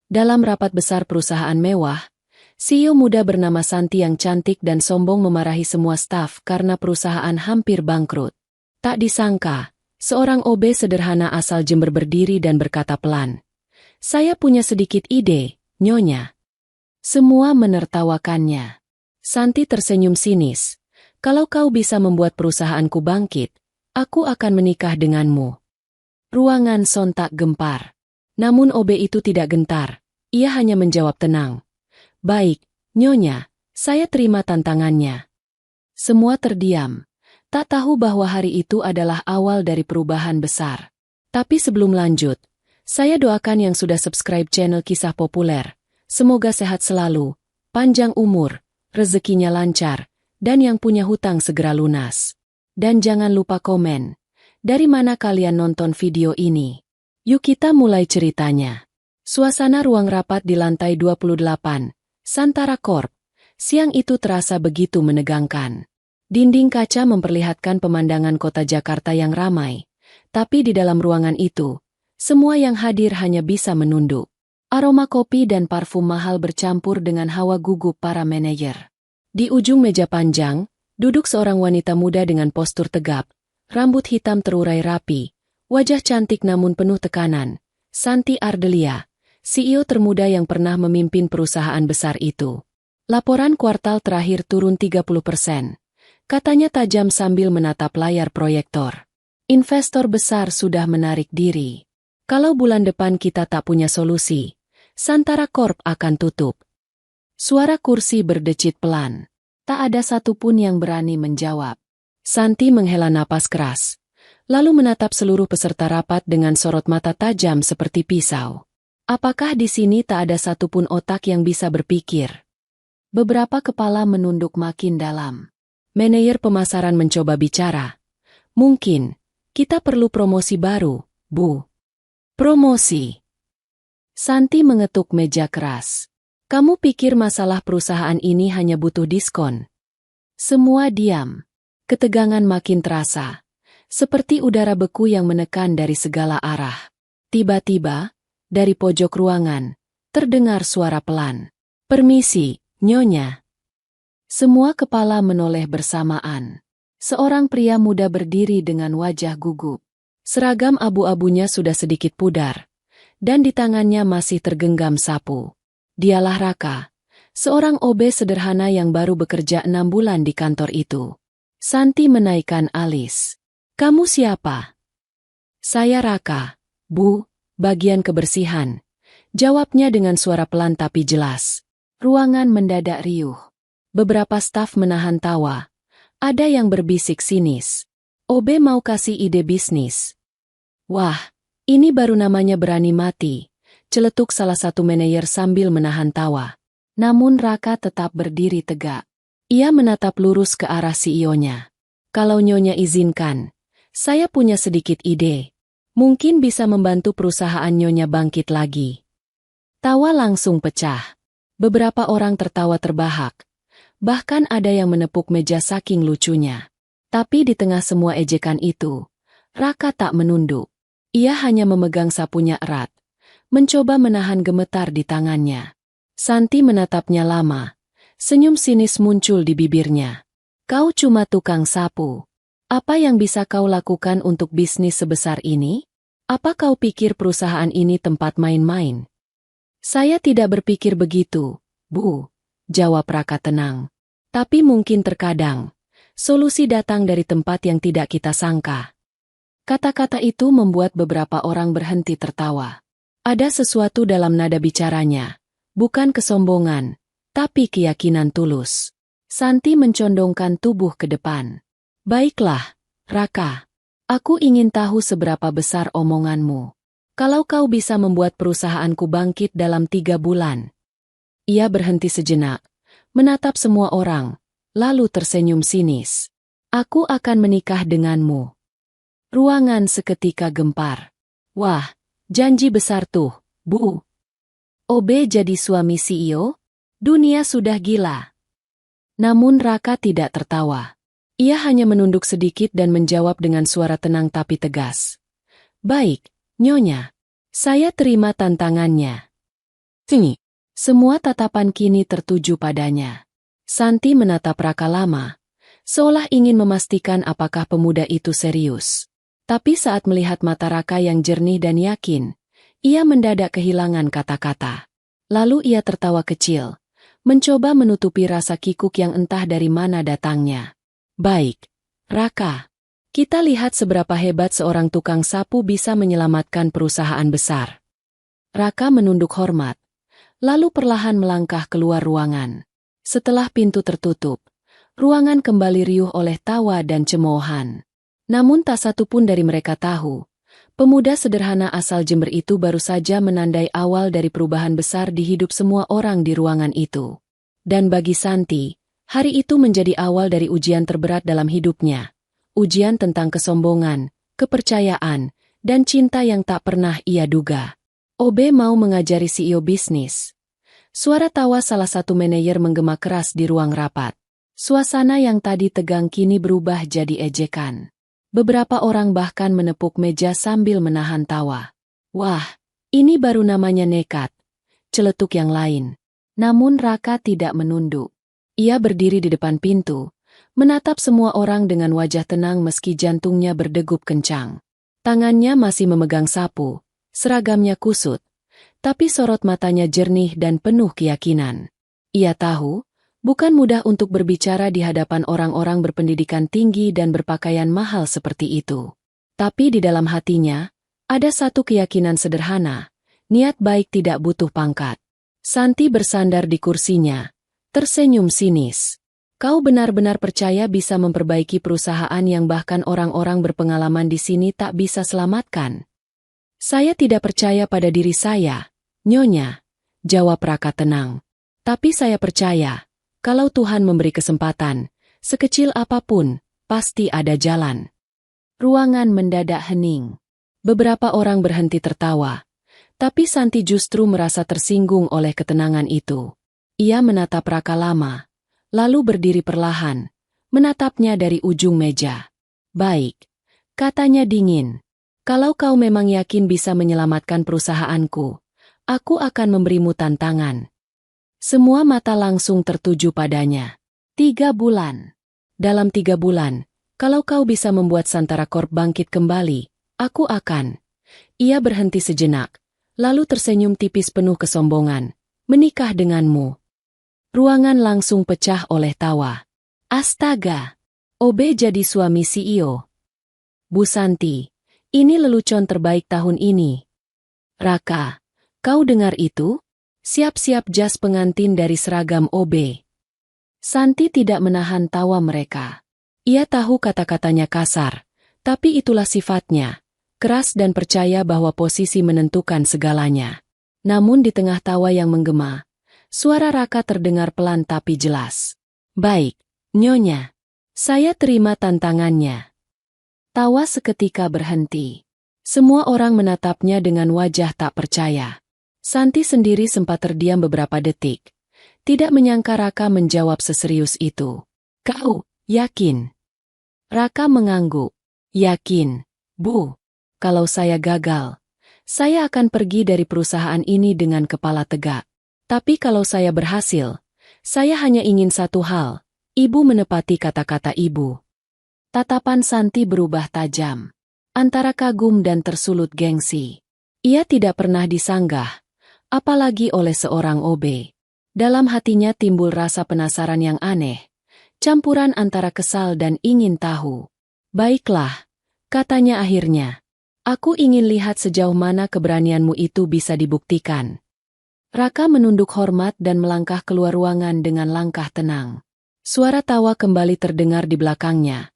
Dalam rapat besar perusahaan mewah, CEO muda bernama Santi yang cantik dan sombong memarahi semua staf karena perusahaan hampir bangkrut. Tak disangka, seorang OB sederhana asal Jember berdiri dan berkata pelan, "Saya punya sedikit ide, Nyonya." Semua menertawakannya. Santi tersenyum sinis. "Kalau kau bisa membuat perusahaanku bangkit, aku akan menikah denganmu." Ruangan sontak gempar. Namun OB itu tidak gentar. Ia hanya menjawab tenang. "Baik, Nyonya, saya terima tantangannya." Semua terdiam. Tak tahu bahwa hari itu adalah awal dari perubahan besar. Tapi sebelum lanjut, saya doakan yang sudah subscribe channel Kisah Populer. Semoga sehat selalu, panjang umur, rezekinya lancar, dan yang punya hutang segera lunas. Dan jangan lupa komen. Dari mana kalian nonton video ini? Yuk kita mulai ceritanya. Suasana ruang rapat di lantai 28, Santara Corp. Siang itu terasa begitu menegangkan. Dinding kaca memperlihatkan pemandangan kota Jakarta yang ramai. Tapi di dalam ruangan itu, semua yang hadir hanya bisa menunduk. Aroma kopi dan parfum mahal bercampur dengan hawa gugup para manajer. Di ujung meja panjang, duduk seorang wanita muda dengan postur tegap, rambut hitam terurai rapi, wajah cantik namun penuh tekanan. Santi Ardelia, CEO termuda yang pernah memimpin perusahaan besar itu. Laporan kuartal terakhir turun 30%. Katanya tajam sambil menatap layar proyektor. Investor besar sudah menarik diri. Kalau bulan depan kita tak punya solusi, Santara Corp akan tutup. Suara kursi berdecit pelan. Tak ada satupun yang berani menjawab. Santi menghela napas keras, lalu menatap seluruh peserta rapat dengan sorot mata tajam seperti pisau. Apakah di sini tak ada satupun otak yang bisa berpikir? Beberapa kepala menunduk makin dalam. Manajer pemasaran mencoba bicara. "Mungkin, kita perlu promosi baru, Bu." "Promosi?" Santi mengetuk meja keras. "Kamu pikir masalah perusahaan ini hanya butuh diskon?" Semua diam. Ketegangan makin terasa. Seperti udara beku yang menekan dari segala arah. Tiba-tiba, dari pojok ruangan, terdengar suara pelan. "Permisi, Nyonya." Semua kepala menoleh bersamaan. Seorang pria muda berdiri dengan wajah gugup. Seragam abu-abunya sudah sedikit pudar, dan di tangannya masih tergenggam sapu. Dialah Raka, seorang OB sederhana yang baru bekerja 6 bulan di kantor itu. Santi menaikkan alis. "Kamu siapa?" "Saya Raka, Bu, bagian kebersihan," jawabnya dengan suara pelan tapi jelas. Ruangan mendadak riuh. Beberapa staf menahan tawa. Ada yang berbisik sinis. "OB mau kasih ide bisnis." "Wah, ini baru namanya berani mati," celetuk salah satu manajer sambil menahan tawa. Namun Raka tetap berdiri tegak. Ia menatap lurus ke arah CEO-nya. "Kalau Nyonya izinkan, saya punya sedikit ide. Mungkin bisa membantu perusahaan Nyonya bangkit lagi." Tawa langsung pecah. Beberapa orang tertawa terbahak. Bahkan ada yang menepuk meja saking lucunya. Tapi di tengah semua ejekan itu, Raka tak menunduk. Ia hanya memegang sapunya erat, mencoba menahan gemetar di tangannya. Santi menatapnya lama. Senyum sinis muncul di bibirnya. "Kau cuma tukang sapu. Apa yang bisa kau lakukan untuk bisnis sebesar ini? Apa kau pikir perusahaan ini tempat main-main?" "Saya tidak berpikir begitu, Bu," jawab Raka tenang. "Tapi mungkin terkadang, solusi datang dari tempat yang tidak kita sangka." Kata-kata itu membuat beberapa orang berhenti tertawa. Ada sesuatu dalam nada bicaranya, bukan kesombongan, tapi keyakinan tulus. Santi mencondongkan tubuh ke depan. "Baiklah, Raka. Aku ingin tahu seberapa besar omonganmu. Kalau kau bisa membuat perusahaanku bangkit dalam 3 bulan. Ia berhenti sejenak, menatap semua orang, lalu tersenyum sinis. "Aku akan menikah denganmu." Ruangan seketika gempar. "Wah, janji besar tuh, Bu. OB jadi suami CEO? Dunia sudah gila." Namun Raka tidak tertawa. Ia hanya menunduk sedikit dan menjawab dengan suara tenang tapi tegas. "Baik, Nyonya. Saya terima tantangannya." Sini. Semua tatapan kini tertuju padanya. Santi menatap Raka lama, seolah ingin memastikan apakah pemuda itu serius. Tapi saat melihat mata Raka yang jernih dan yakin, ia mendadak kehilangan kata-kata. Lalu ia tertawa kecil, mencoba menutupi rasa kikuk yang entah dari mana datangnya. Baik, Raka. Kita lihat seberapa hebat seorang tukang sapu bisa menyelamatkan perusahaan besar. Raka menunduk hormat, lalu perlahan melangkah keluar ruangan. Setelah pintu tertutup, ruangan kembali riuh oleh tawa dan cemoohan. Namun tak satu pun dari mereka tahu, pemuda sederhana asal Jember itu baru saja menandai awal dari perubahan besar di hidup semua orang di ruangan itu. Dan bagi Santi, hari itu menjadi awal dari ujian terberat dalam hidupnya. Ujian tentang kesombongan, kepercayaan, dan cinta yang tak pernah ia duga. OB mau mengajari CEO bisnis. Suara tawa salah satu manajer menggema keras di ruang rapat. Suasana yang tadi tegang kini berubah jadi ejekan. Beberapa orang bahkan menepuk meja sambil menahan tawa. Wah, ini baru namanya nekat. Celetuk yang lain. Namun Raka tidak menunduk. Ia berdiri di depan pintu, menatap semua orang dengan wajah tenang meski jantungnya berdegup kencang. Tangannya masih memegang sapu, seragamnya kusut, tapi sorot matanya jernih dan penuh keyakinan. Ia tahu, bukan mudah untuk berbicara di hadapan orang-orang berpendidikan tinggi dan berpakaian mahal seperti itu. Tapi di dalam hatinya, ada satu keyakinan sederhana, niat baik tidak butuh pangkat. Santi bersandar di kursinya, tersenyum sinis. Kau benar-benar percaya bisa memperbaiki perusahaan yang bahkan orang-orang berpengalaman di sini tak bisa selamatkan? Saya tidak percaya pada diri saya, Nyonya, jawab Raka tenang. Tapi saya percaya, kalau Tuhan memberi kesempatan, sekecil apapun, pasti ada jalan. Ruangan mendadak hening. Beberapa orang berhenti tertawa, tapi Santi justru merasa tersinggung oleh ketenangan itu. Ia menatap Raka lama, lalu berdiri perlahan, menatapnya dari ujung meja. Baik, katanya dingin. Kalau kau memang yakin bisa menyelamatkan perusahaanku, aku akan memberimu tantangan. Semua mata langsung tertuju padanya. 3 bulan. Dalam 3 bulan, kalau kau bisa membuat Santara Corp bangkit kembali, aku akan. Ia berhenti sejenak, lalu tersenyum tipis penuh kesombongan. Menikah denganmu. Ruangan langsung pecah oleh tawa. Astaga! OB jadi suami CEO. Bu Santi, ini lelucon terbaik tahun ini. Raka, kau dengar itu? Siap-siap jas pengantin dari seragam OB. Santi tidak menahan tawa mereka. Ia tahu kata-katanya kasar, tapi itulah sifatnya, keras dan percaya bahwa posisi menentukan segalanya. Namun di tengah tawa yang menggema, suara Raka terdengar pelan tapi jelas. Baik, Nyonya. Saya terima tantangannya. Tawa seketika berhenti. Semua orang menatapnya dengan wajah tak percaya. Santi sendiri sempat terdiam beberapa detik. Tidak menyangka Raka menjawab seserius itu. Kau, yakin? Raka mengangguk. Yakin, Bu. Kalau saya gagal, saya akan pergi dari perusahaan ini dengan kepala tegak. Tapi kalau saya berhasil, saya hanya ingin satu hal, Ibu menepati kata-kata Ibu. Tatapan Santi berubah tajam, antara kagum dan tersulut gengsi. Ia tidak pernah disanggah, apalagi oleh seorang OB. Dalam hatinya timbul rasa penasaran yang aneh, campuran antara kesal dan ingin tahu. Baiklah, katanya akhirnya. Aku ingin lihat sejauh mana keberanianmu itu bisa dibuktikan. Raka menunduk hormat dan melangkah keluar ruangan dengan langkah tenang. Suara tawa kembali terdengar di belakangnya,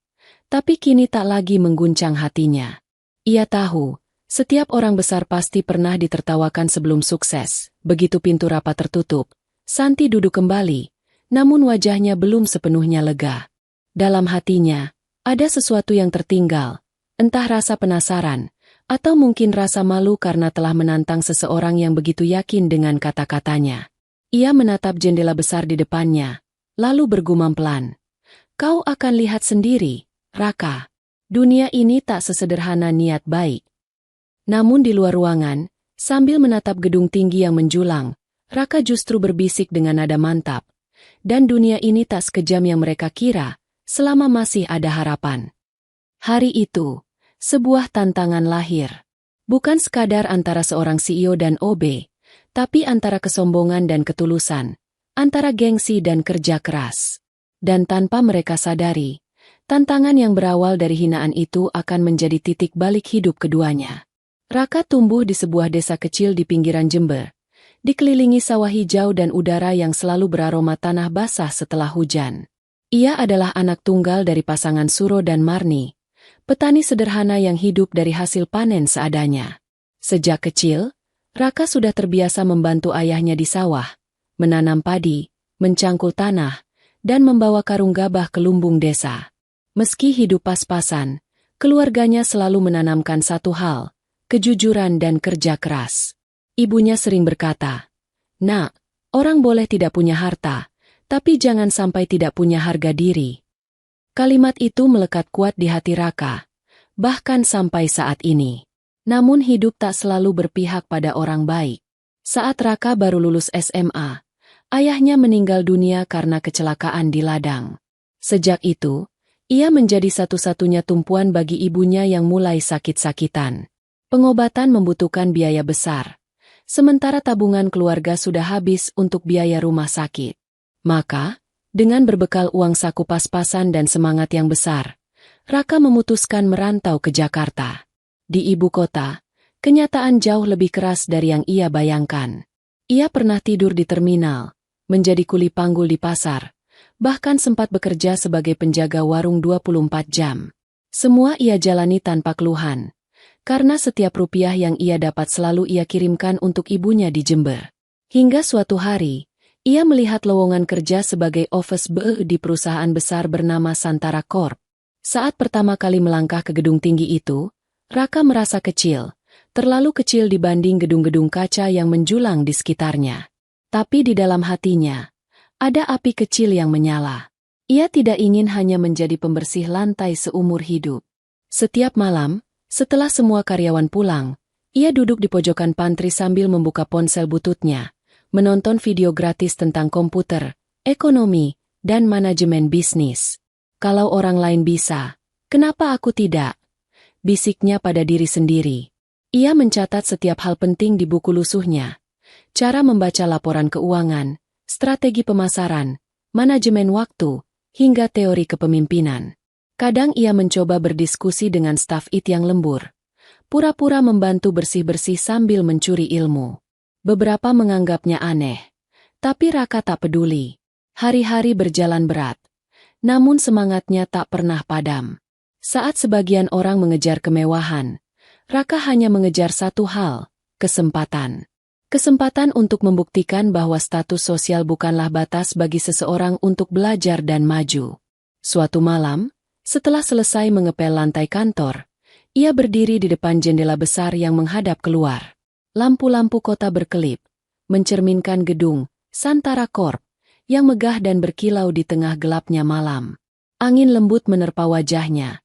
tapi kini tak lagi mengguncang hatinya. Ia tahu, setiap orang besar pasti pernah ditertawakan sebelum sukses. Begitu pintu rapat tertutup, Santi duduk kembali, namun wajahnya belum sepenuhnya lega. Dalam hatinya, ada sesuatu yang tertinggal, entah rasa penasaran, atau mungkin rasa malu karena telah menantang seseorang yang begitu yakin dengan kata-katanya. Ia menatap jendela besar di depannya, lalu bergumam pelan. Kau akan lihat sendiri, Raka. Dunia ini tak sesederhana niat baik. Namun di luar ruangan, sambil menatap gedung tinggi yang menjulang, Raka justru berbisik dengan nada mantap. Dan dunia ini tak sekejam yang mereka kira, selama masih ada harapan. Hari itu, sebuah tantangan lahir. Bukan sekadar antara seorang CEO dan OB, tapi antara kesombongan dan ketulusan, antara gengsi dan kerja keras. Dan tanpa mereka sadari, tantangan yang berawal dari hinaan itu akan menjadi titik balik hidup keduanya. Raka tumbuh di sebuah desa kecil di pinggiran Jember, dikelilingi sawah hijau dan udara yang selalu beraroma tanah basah setelah hujan. Ia adalah anak tunggal dari pasangan Suro dan Marni, petani sederhana yang hidup dari hasil panen seadanya. Sejak kecil, Raka sudah terbiasa membantu ayahnya di sawah, menanam padi, mencangkul tanah, dan membawa karung gabah ke lumbung desa. Meski hidup pas-pasan, keluarganya selalu menanamkan satu hal, kejujuran dan kerja keras. Ibunya sering berkata, "Nak, orang boleh tidak punya harta, tapi jangan sampai tidak punya harga diri." Kalimat itu melekat kuat di hati Raka, bahkan sampai saat ini. Namun hidup tak selalu berpihak pada orang baik. Saat Raka baru lulus SMA, ayahnya meninggal dunia karena kecelakaan di ladang. Sejak itu, ia menjadi satu-satunya tumpuan bagi ibunya yang mulai sakit-sakitan. Pengobatan membutuhkan biaya besar, sementara tabungan keluarga sudah habis untuk biaya rumah sakit. Maka, dengan berbekal uang saku pas-pasan dan semangat yang besar, Raka memutuskan merantau ke Jakarta. Di ibu kota, kenyataan jauh lebih keras dari yang ia bayangkan. Ia pernah tidur di terminal, menjadi kuli panggul di pasar, bahkan sempat bekerja sebagai penjaga warung 24 jam. Semua ia jalani tanpa keluhan, karena setiap rupiah yang ia dapat selalu ia kirimkan untuk ibunya di Jember. Hingga suatu hari, ia melihat lowongan kerja sebagai office boy di perusahaan besar bernama Santara Corp. Saat pertama kali melangkah ke gedung tinggi itu, Raka merasa kecil, terlalu kecil dibanding gedung-gedung kaca yang menjulang di sekitarnya. Tapi di dalam hatinya, ada api kecil yang menyala. Ia tidak ingin hanya menjadi pembersih lantai seumur hidup. Setiap malam, setelah semua karyawan pulang, ia duduk di pojokan pantry sambil membuka ponsel bututnya, menonton video gratis tentang komputer, ekonomi, dan manajemen bisnis. Kalau orang lain bisa, kenapa aku tidak? Bisiknya pada diri sendiri. Ia mencatat setiap hal penting di buku lusuhnya. Cara membaca laporan keuangan, strategi pemasaran, manajemen waktu, hingga teori kepemimpinan. Kadang ia mencoba berdiskusi dengan staf IT yang lembur. Pura-pura membantu bersih-bersih sambil mencuri ilmu. Beberapa menganggapnya aneh. Tapi Raka tak peduli. Hari-hari berjalan berat. Namun semangatnya tak pernah padam. Saat sebagian orang mengejar kemewahan, Raka hanya mengejar satu hal, kesempatan. Kesempatan untuk membuktikan bahwa status sosial bukanlah batas bagi seseorang untuk belajar dan maju. Suatu malam, setelah selesai mengepel lantai kantor, ia berdiri di depan jendela besar yang menghadap keluar. Lampu-lampu kota berkelip, mencerminkan gedung Santara Corp yang megah dan berkilau di tengah gelapnya malam. Angin lembut menerpa wajahnya,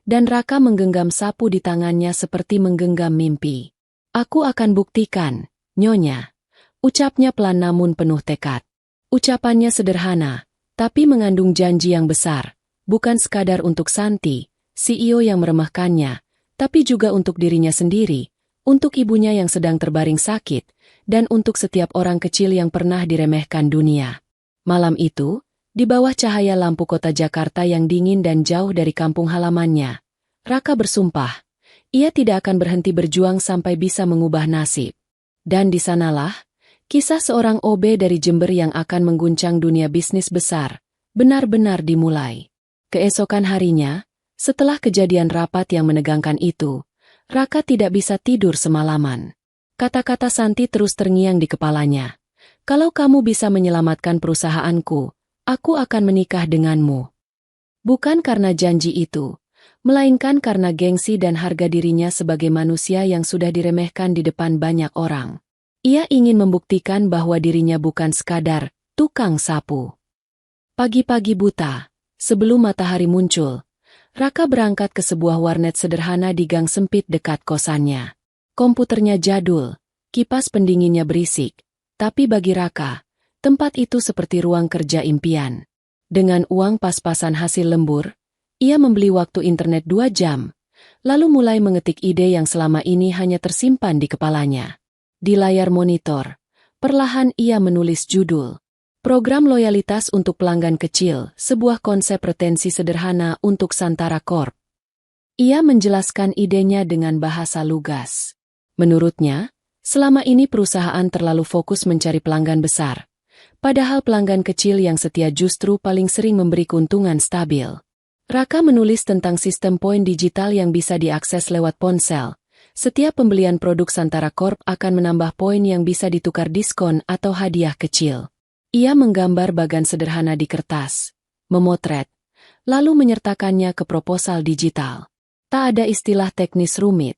dan Raka menggenggam sapu di tangannya seperti menggenggam mimpi. "Aku akan buktikan, Nyonya," ucapnya pelan namun penuh tekad. Ucapannya sederhana, tapi mengandung janji yang besar, bukan sekadar untuk Santi, CEO yang meremehkannya, tapi juga untuk dirinya sendiri, untuk ibunya yang sedang terbaring sakit, dan untuk setiap orang kecil yang pernah diremehkan dunia. Malam itu, di bawah cahaya lampu kota Jakarta yang dingin dan jauh dari kampung halamannya, Raka bersumpah, ia tidak akan berhenti berjuang sampai bisa mengubah nasib. Dan di sanalah, kisah seorang OB dari Jember yang akan mengguncang dunia bisnis besar, benar-benar dimulai. Keesokan harinya, setelah kejadian rapat yang menegangkan itu, Raka tidak bisa tidur semalaman. Kata-kata Santi terus terngiang di kepalanya. "Kalau kamu bisa menyelamatkan perusahaanku, aku akan menikah denganmu." Bukan karena janji itu, melainkan karena gengsi dan harga dirinya sebagai manusia yang sudah diremehkan di depan banyak orang. Ia ingin membuktikan bahwa dirinya bukan sekadar tukang sapu. Pagi-pagi buta, sebelum matahari muncul, Raka berangkat ke sebuah warnet sederhana di gang sempit dekat kosannya. Komputernya jadul, kipas pendinginnya berisik, Tapi bagi Raka, tempat itu seperti ruang kerja impian. Dengan uang pas-pasan hasil lembur, ia membeli waktu internet 2 jam, lalu mulai mengetik ide yang selama ini hanya tersimpan di kepalanya. Di layar monitor, perlahan ia menulis judul, Program Loyalitas untuk Pelanggan Kecil, sebuah konsep retensi sederhana untuk Santara Corp. Ia menjelaskan idenya dengan bahasa lugas. Menurutnya, selama ini perusahaan terlalu fokus mencari pelanggan besar, padahal pelanggan kecil yang setia justru paling sering memberi keuntungan stabil. Raka menulis tentang sistem poin digital yang bisa diakses lewat ponsel. Setiap pembelian produk Santara Corp akan menambah poin yang bisa ditukar diskon atau hadiah kecil. Ia menggambar bagan sederhana di kertas, memotret, lalu menyertakannya ke proposal digital. Tak ada istilah teknis rumit,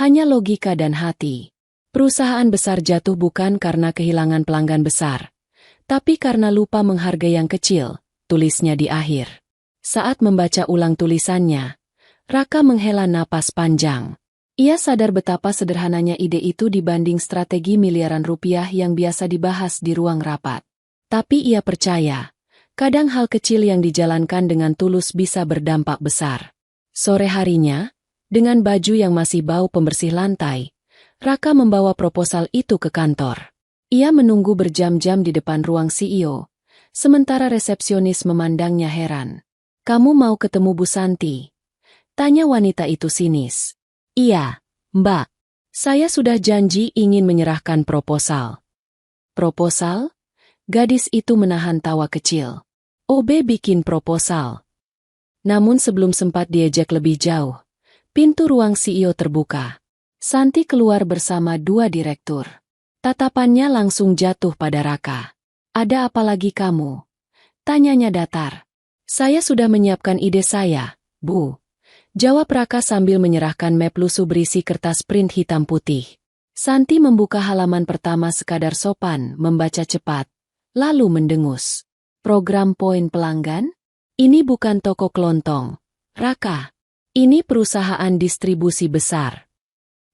hanya logika dan hati. Perusahaan besar jatuh bukan karena kehilangan pelanggan besar, tapi karena lupa menghargai yang kecil, tulisnya di akhir. Saat membaca ulang tulisannya, Raka menghela napas panjang. Ia sadar betapa sederhananya ide itu dibanding strategi miliaran rupiah yang biasa dibahas di ruang rapat. Tapi ia percaya, kadang hal kecil yang dijalankan dengan tulus bisa berdampak besar. Sore harinya, dengan baju yang masih bau pembersih lantai, Raka membawa proposal itu ke kantor. Ia menunggu berjam-jam di depan ruang CEO, sementara resepsionis memandangnya heran. "Kamu mau ketemu Bu Santi?" tanya wanita itu sinis. "Iya, Mbak. Saya sudah janji ingin menyerahkan proposal." "Proposal?" Gadis itu menahan tawa kecil. "OB bikin proposal." Namun sebelum sempat diejek lebih jauh, pintu ruang CEO terbuka. Santi keluar bersama 2 direktur. Tatapannya langsung jatuh pada Raka. "Ada apa lagi kamu?" tanyanya datar. "Saya sudah menyiapkan ide saya, Bu," jawab Raka sambil menyerahkan map lusuh berisi kertas print hitam putih. Santi membuka halaman pertama sekadar sopan, membaca cepat, lalu mendengus. "Program poin pelanggan? Ini bukan toko kelontong, Raka. Ini perusahaan distribusi besar."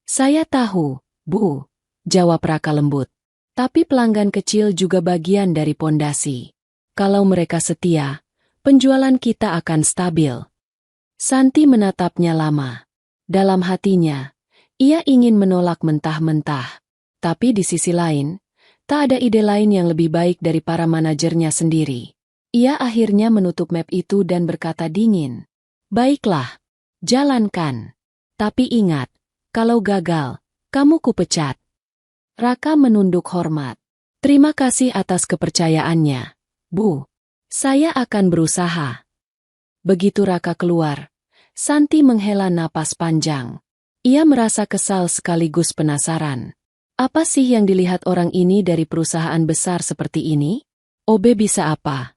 "Saya tahu, Bu," jawab Raka lembut. "Tapi pelanggan kecil juga bagian dari pondasi. Kalau mereka setia, penjualan kita akan stabil." Santi menatapnya lama. Dalam hatinya, ia ingin menolak mentah-mentah. Tapi di sisi lain, tak ada ide lain yang lebih baik dari para manajernya sendiri. Ia akhirnya menutup map itu dan berkata dingin, "Baiklah, jalankan. Tapi ingat, kalau gagal, kamu kupecat." Raka menunduk hormat. "Terima kasih atas kepercayaannya, Bu. Saya akan berusaha." Begitu Raka keluar, Santi menghela napas panjang. Ia merasa kesal sekaligus penasaran. Apa sih yang dilihat orang ini dari perusahaan besar seperti ini? OB bisa apa?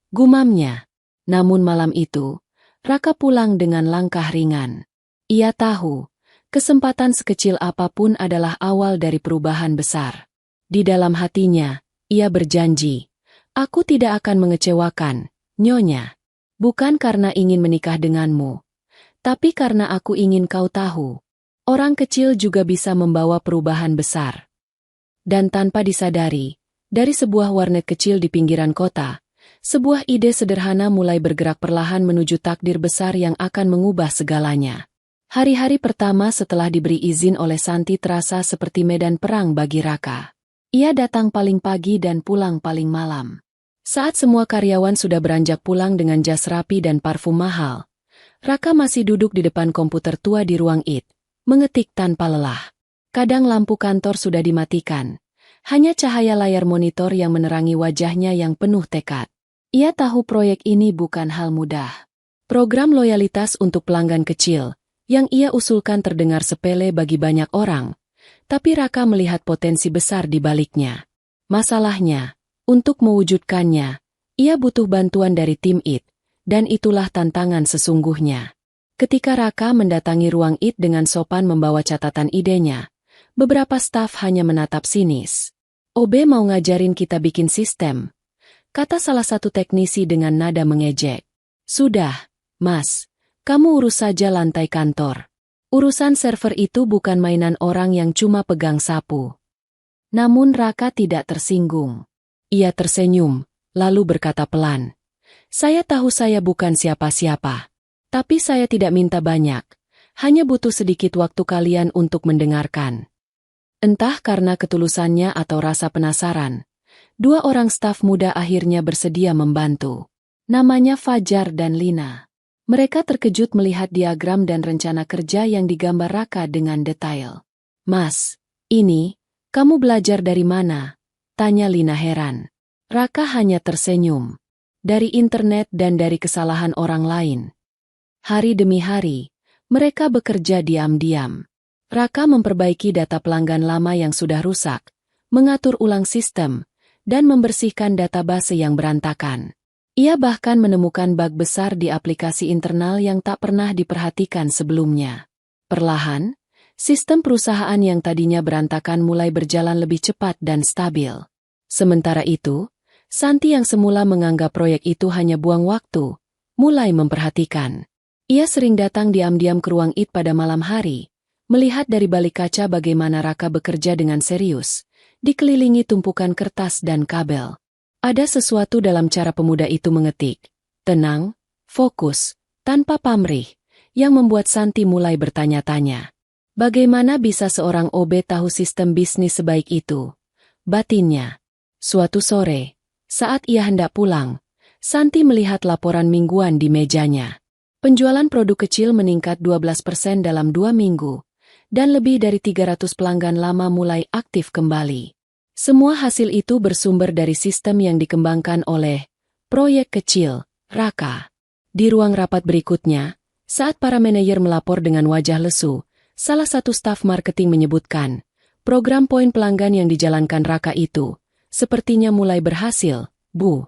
Gumamnya. Namun malam itu, Raka pulang dengan langkah ringan. Ia tahu, kesempatan sekecil apapun adalah awal dari perubahan besar. Di dalam hatinya, ia berjanji, "Aku tidak akan mengecewakan, Nyonya. Bukan karena ingin menikah denganmu, tapi karena aku ingin kau tahu, orang kecil juga bisa membawa perubahan besar." Dan tanpa disadari, dari sebuah warnet kecil di pinggiran kota, sebuah ide sederhana mulai bergerak perlahan menuju takdir besar yang akan mengubah segalanya. Hari-hari pertama setelah diberi izin oleh Santi terasa seperti medan perang bagi Raka. Ia datang paling pagi dan pulang paling malam. Saat semua karyawan sudah beranjak pulang dengan jas rapi dan parfum mahal, Raka masih duduk di depan komputer tua di ruang IT, mengetik tanpa lelah. Kadang lampu kantor sudah dimatikan, hanya cahaya layar monitor yang menerangi wajahnya yang penuh tekad. Ia tahu proyek ini bukan hal mudah. Program loyalitas untuk pelanggan kecil, yang ia usulkan terdengar sepele bagi banyak orang, tapi Raka melihat potensi besar di baliknya. Masalahnya, untuk mewujudkannya, ia butuh bantuan dari tim IT, dan itulah tantangan sesungguhnya. Ketika Raka mendatangi ruang IT dengan sopan membawa catatan idenya, beberapa staf hanya menatap sinis. "OB mau ngajarin kita bikin sistem," kata salah satu teknisi dengan nada mengejek. "Sudah, Mas, kamu urus saja lantai kantor. Urusan server itu bukan mainan orang yang cuma pegang sapu." Namun Raka tidak tersinggung. Ia tersenyum, lalu berkata pelan, "Saya tahu saya bukan siapa-siapa. Tapi saya tidak minta banyak. Hanya butuh sedikit waktu kalian untuk mendengarkan." Entah karena ketulusannya atau rasa penasaran, dua orang staf muda akhirnya bersedia membantu. Namanya Fajar dan Lina. Mereka terkejut melihat diagram dan rencana kerja yang digambar Raka dengan detail. "Mas, ini, kamu belajar dari mana?" tanya Lina heran. Raka hanya tersenyum. "Dari internet dan dari kesalahan orang lain." Hari demi hari, mereka bekerja diam-diam. Raka memperbaiki data pelanggan lama yang sudah rusak, mengatur ulang sistem, dan membersihkan database yang berantakan. Ia bahkan menemukan bug besar di aplikasi internal yang tak pernah diperhatikan sebelumnya. Perlahan, sistem perusahaan yang tadinya berantakan mulai berjalan lebih cepat dan stabil. Sementara itu, Santi yang semula menganggap proyek itu hanya buang waktu, mulai memperhatikan. Ia sering datang diam-diam ke ruang IT pada malam hari, melihat dari balik kaca bagaimana Raka bekerja dengan serius, dikelilingi tumpukan kertas dan kabel. Ada sesuatu dalam cara pemuda itu mengetik, tenang, fokus, tanpa pamrih, yang membuat Santi mulai bertanya-tanya. Bagaimana bisa seorang OB tahu sistem bisnis sebaik itu? Batinnya. Suatu sore, saat ia hendak pulang, Santi melihat laporan mingguan di mejanya. Penjualan produk kecil meningkat 12% dalam 2 minggu, dan lebih dari 300 pelanggan lama mulai aktif kembali. Semua hasil itu bersumber dari sistem yang dikembangkan oleh proyek kecil, Raka. Di ruang rapat berikutnya, saat para manajer melapor dengan wajah lesu, salah satu staf marketing menyebutkan, program poin pelanggan yang dijalankan Raka itu, sepertinya mulai berhasil, Bu.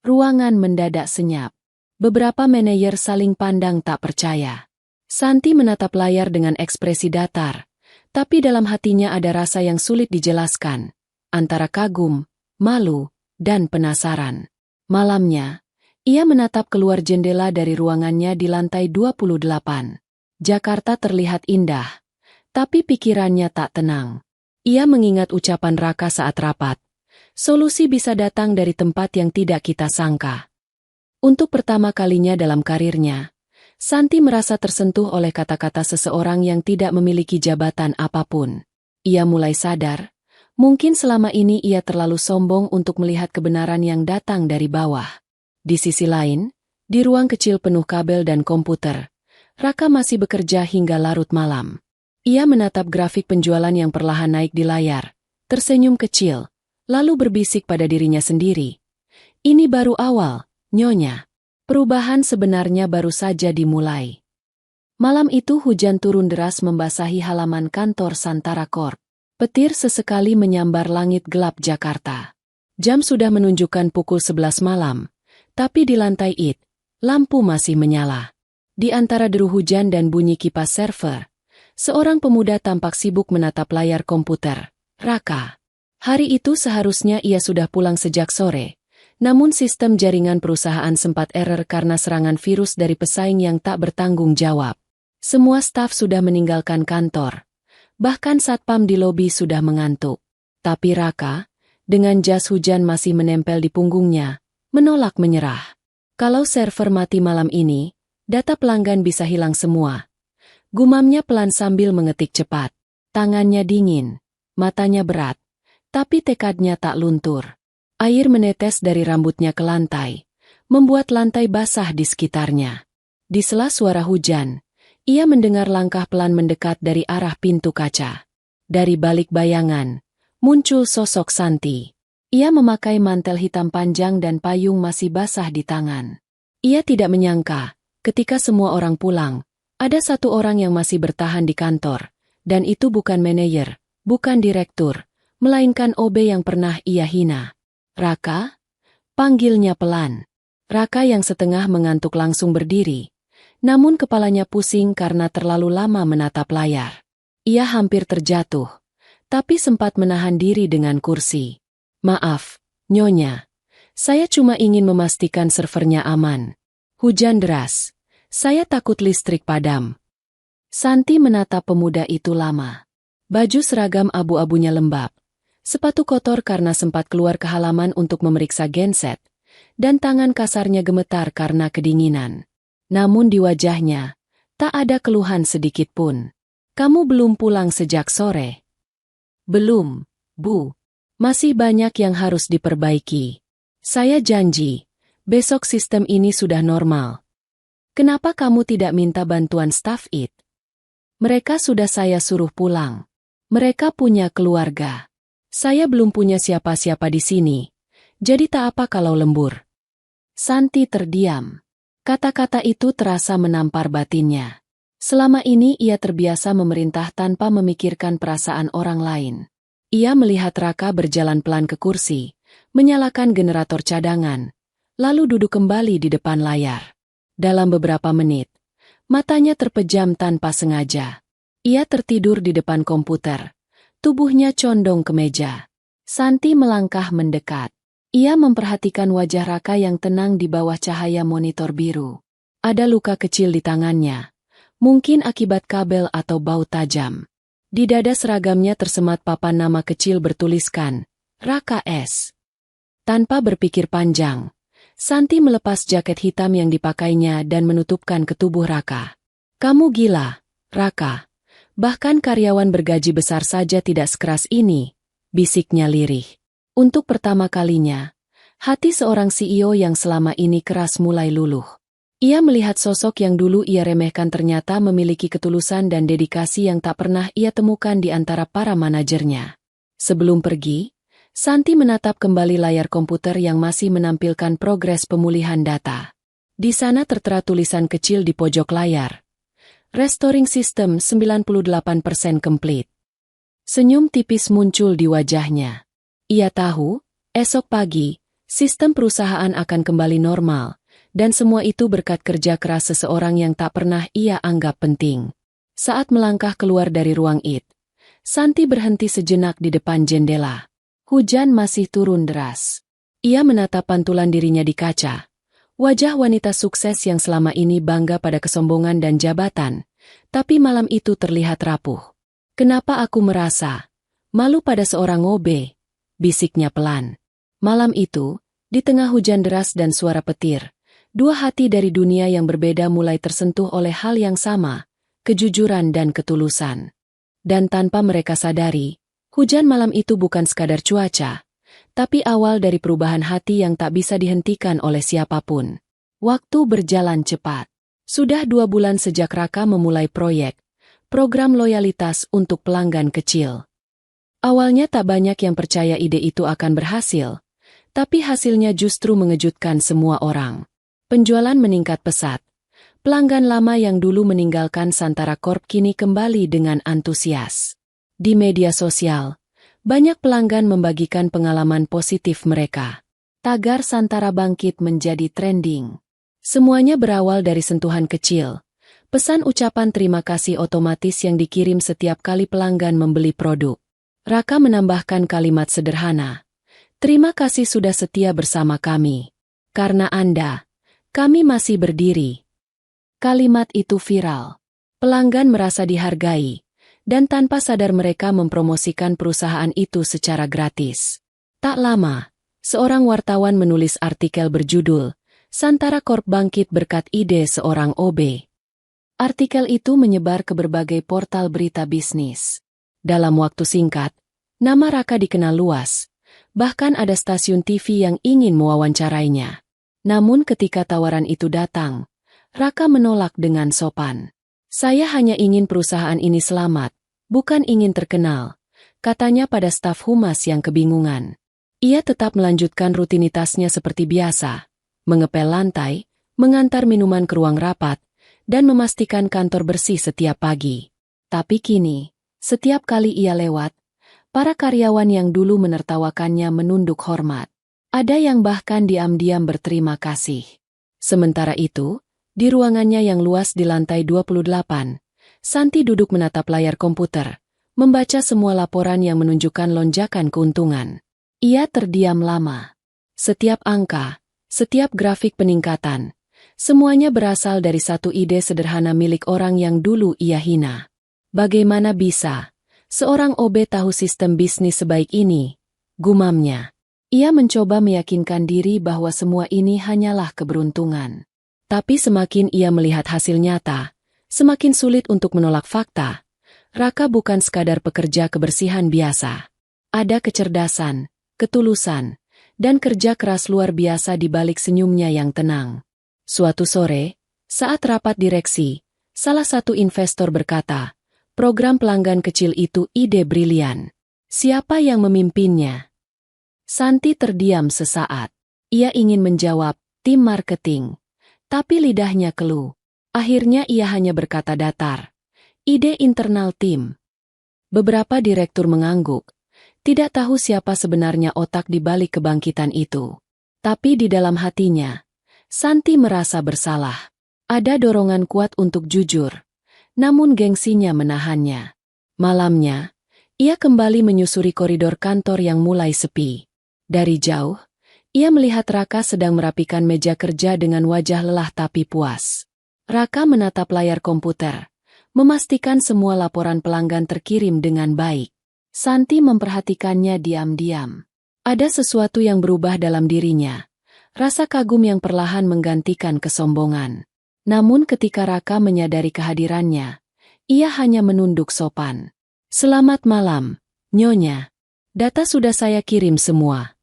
Ruangan mendadak senyap. Beberapa manajer saling pandang tak percaya. Santi menatap layar dengan ekspresi datar, tapi dalam hatinya ada rasa yang sulit dijelaskan, antara kagum, malu, dan penasaran. Malamnya, ia menatap keluar jendela dari ruangannya di lantai 28. Jakarta terlihat indah, tapi pikirannya tak tenang. Ia mengingat ucapan Raka saat rapat. Solusi bisa datang dari tempat yang tidak kita sangka. Untuk pertama kalinya dalam karirnya, Santi merasa tersentuh oleh kata-kata seseorang yang tidak memiliki jabatan apapun. Ia mulai sadar, mungkin selama ini ia terlalu sombong untuk melihat kebenaran yang datang dari bawah. Di sisi lain, di ruang kecil penuh kabel dan komputer, Raka masih bekerja hingga larut malam. Ia menatap grafik penjualan yang perlahan naik di layar, tersenyum kecil, lalu berbisik pada dirinya sendiri. "Ini baru awal, Nyonya. Perubahan sebenarnya baru saja dimulai." Malam itu hujan turun deras membasahi halaman kantor Santara Corp. Petir sesekali menyambar langit gelap Jakarta. Jam sudah menunjukkan pukul 11 malam, tapi di lantai IT, lampu masih menyala. Di antara deru hujan dan bunyi kipas server, seorang pemuda tampak sibuk menatap layar komputer, Raka. Hari itu seharusnya ia sudah pulang sejak sore, namun sistem jaringan perusahaan sempat error karena serangan virus dari pesaing yang tak bertanggung jawab. Semua staf sudah meninggalkan kantor. Bahkan satpam di lobi sudah mengantuk. Tapi Raka, dengan jas hujan masih menempel di punggungnya, menolak menyerah. Kalau server mati malam ini, data pelanggan bisa hilang semua. Gumamnya pelan sambil mengetik cepat. Tangannya dingin, matanya berat, tapi tekadnya tak luntur. Air menetes dari rambutnya ke lantai, membuat lantai basah di sekitarnya. Di sela suara hujan, ia mendengar langkah pelan mendekat dari arah pintu kaca. Dari balik bayangan, muncul sosok Santi. Ia memakai mantel hitam panjang dan payung masih basah di tangan. Ia tidak menyangka, ketika semua orang pulang, ada satu orang yang masih bertahan di kantor, dan itu bukan manajer, bukan direktur, melainkan OB yang pernah ia hina. "Raka?" panggilnya pelan. Raka yang setengah mengantuk langsung berdiri, namun kepalanya pusing karena terlalu lama menatap layar. Ia hampir terjatuh, tapi sempat menahan diri dengan kursi. "Maaf, Nyonya. Saya cuma ingin memastikan servernya aman. Hujan deras. Saya takut listrik padam." Santi menatap pemuda itu lama. Baju seragam abu-abunya lembab, sepatu kotor karena sempat keluar ke halaman untuk memeriksa genset, dan tangan kasarnya gemetar karena kedinginan. Namun di wajahnya, tak ada keluhan sedikit pun. "Kamu belum pulang sejak sore?" "Belum, Bu. Masih banyak yang harus diperbaiki. Saya janji, besok sistem ini sudah normal." "Kenapa kamu tidak minta bantuan staf IT? Mereka sudah saya suruh pulang. Mereka punya keluarga. Saya belum punya siapa-siapa di sini, jadi tak apa kalau lembur." Santi terdiam. Kata-kata itu terasa menampar batinnya. Selama ini ia terbiasa memerintah tanpa memikirkan perasaan orang lain. Ia melihat Raka berjalan pelan ke kursi, menyalakan generator cadangan, lalu duduk kembali di depan layar. Dalam beberapa menit, matanya terpejam tanpa sengaja. Ia tertidur di depan komputer, tubuhnya condong ke meja. Santi melangkah mendekat. Ia memperhatikan wajah Raka yang tenang di bawah cahaya monitor biru. Ada luka kecil di tangannya, mungkin akibat kabel atau bau tajam. Di dada seragamnya tersemat papan nama kecil bertuliskan, Raka S. Tanpa berpikir panjang, Santi melepas jaket hitam yang dipakainya dan menutupkan ke tubuh Raka. "Kamu gila, Raka. Bahkan karyawan bergaji besar saja tidak sekeras ini," bisiknya lirih. Untuk pertama kalinya, hati seorang CEO yang selama ini keras mulai luluh. Ia melihat sosok yang dulu ia remehkan ternyata memiliki ketulusan dan dedikasi yang tak pernah ia temukan di antara para manajernya. Sebelum pergi, Santi menatap kembali layar komputer yang masih menampilkan progres pemulihan data. Di sana tertera tulisan kecil di pojok layar. "Restoring System 98% complete." Senyum tipis muncul di wajahnya. Ia tahu, esok pagi, sistem perusahaan akan kembali normal, dan semua itu berkat kerja keras seseorang yang tak pernah ia anggap penting. Saat melangkah keluar dari ruang IT, Santi berhenti sejenak di depan jendela. Hujan masih turun deras. Ia menatap pantulan dirinya di kaca. Wajah wanita sukses yang selama ini bangga pada kesombongan dan jabatan, tapi malam itu terlihat rapuh. "Kenapa aku merasa malu pada seorang OB?" bisiknya pelan. Malam itu, di tengah hujan deras dan suara petir, dua hati dari dunia yang berbeda mulai tersentuh oleh hal yang sama, kejujuran dan ketulusan. Dan tanpa mereka sadari, hujan malam itu bukan sekadar cuaca, tapi awal dari perubahan hati yang tak bisa dihentikan oleh siapapun. Waktu berjalan cepat. Sudah 2 bulan sejak Raka memulai program loyalitas untuk pelanggan kecil. Awalnya tak banyak yang percaya ide itu akan berhasil, tapi hasilnya justru mengejutkan semua orang. Penjualan meningkat pesat. Pelanggan lama yang dulu meninggalkan Santara Corp kini kembali dengan antusias. Di media sosial, banyak pelanggan membagikan pengalaman positif mereka. Tagar Santara bangkit menjadi trending. Semuanya berawal dari sentuhan kecil. Pesan ucapan terima kasih otomatis yang dikirim setiap kali pelanggan membeli produk. Raka menambahkan kalimat sederhana, "Terima kasih sudah setia bersama kami. Karena Anda, kami masih berdiri." Kalimat itu viral. Pelanggan merasa dihargai, dan tanpa sadar mereka mempromosikan perusahaan itu secara gratis. Tak lama, seorang wartawan menulis artikel berjudul, "Santara Corp bangkit berkat ide seorang OB." Artikel itu menyebar ke berbagai portal berita bisnis. Dalam waktu singkat, nama Raka dikenal luas, bahkan ada stasiun TV yang ingin mewawancarainya. Namun ketika tawaran itu datang, Raka menolak dengan sopan. "Saya hanya ingin perusahaan ini selamat, bukan ingin terkenal," katanya pada staf humas yang kebingungan. Ia tetap melanjutkan rutinitasnya seperti biasa, mengepel lantai, mengantar minuman ke ruang rapat, dan memastikan kantor bersih setiap pagi. Tapi kini, setiap kali ia lewat, para karyawan yang dulu menertawakannya menunduk hormat. Ada yang bahkan diam-diam berterima kasih. Sementara itu, di ruangannya yang luas di lantai 28, Santi duduk menatap layar komputer, membaca semua laporan yang menunjukkan lonjakan keuntungan. Ia terdiam lama. Setiap angka, setiap grafik peningkatan, semuanya berasal dari satu ide sederhana milik orang yang dulu ia hina. Bagaimana bisa Seorang OB tahu sistem bisnis sebaik ini, gumamnya. Ia mencoba meyakinkan diri bahwa semua ini hanyalah keberuntungan. Tapi semakin ia melihat hasil nyata, semakin sulit untuk menolak fakta. Raka bukan sekadar pekerja kebersihan biasa. Ada kecerdasan, ketulusan, dan kerja keras luar biasa di balik senyumnya yang tenang. Suatu sore, saat rapat direksi, salah satu investor berkata, program pelanggan kecil itu ide brilian. Siapa yang memimpinnya? Santi terdiam sesaat. Ia ingin menjawab, tim marketing. Tapi lidahnya keluh. Akhirnya ia hanya berkata datar. Ide internal tim. Beberapa direktur mengangguk. Tidak tahu siapa sebenarnya otak di balik kebangkitan itu. Tapi di dalam hatinya, Santi merasa bersalah. Ada dorongan kuat untuk jujur. Namun gengsinya menahannya. Malamnya, ia kembali menyusuri koridor kantor yang mulai sepi. Dari jauh, ia melihat Raka sedang merapikan meja kerja dengan wajah lelah tapi puas. Raka menatap layar komputer, memastikan semua laporan pelanggan terkirim dengan baik. Santi memperhatikannya diam-diam. Ada sesuatu yang berubah dalam dirinya. Rasa kagum yang perlahan menggantikan kesombongan. Namun ketika Raka menyadari kehadirannya, ia hanya menunduk sopan. Selamat malam, Nyonya. Data sudah saya kirim semua.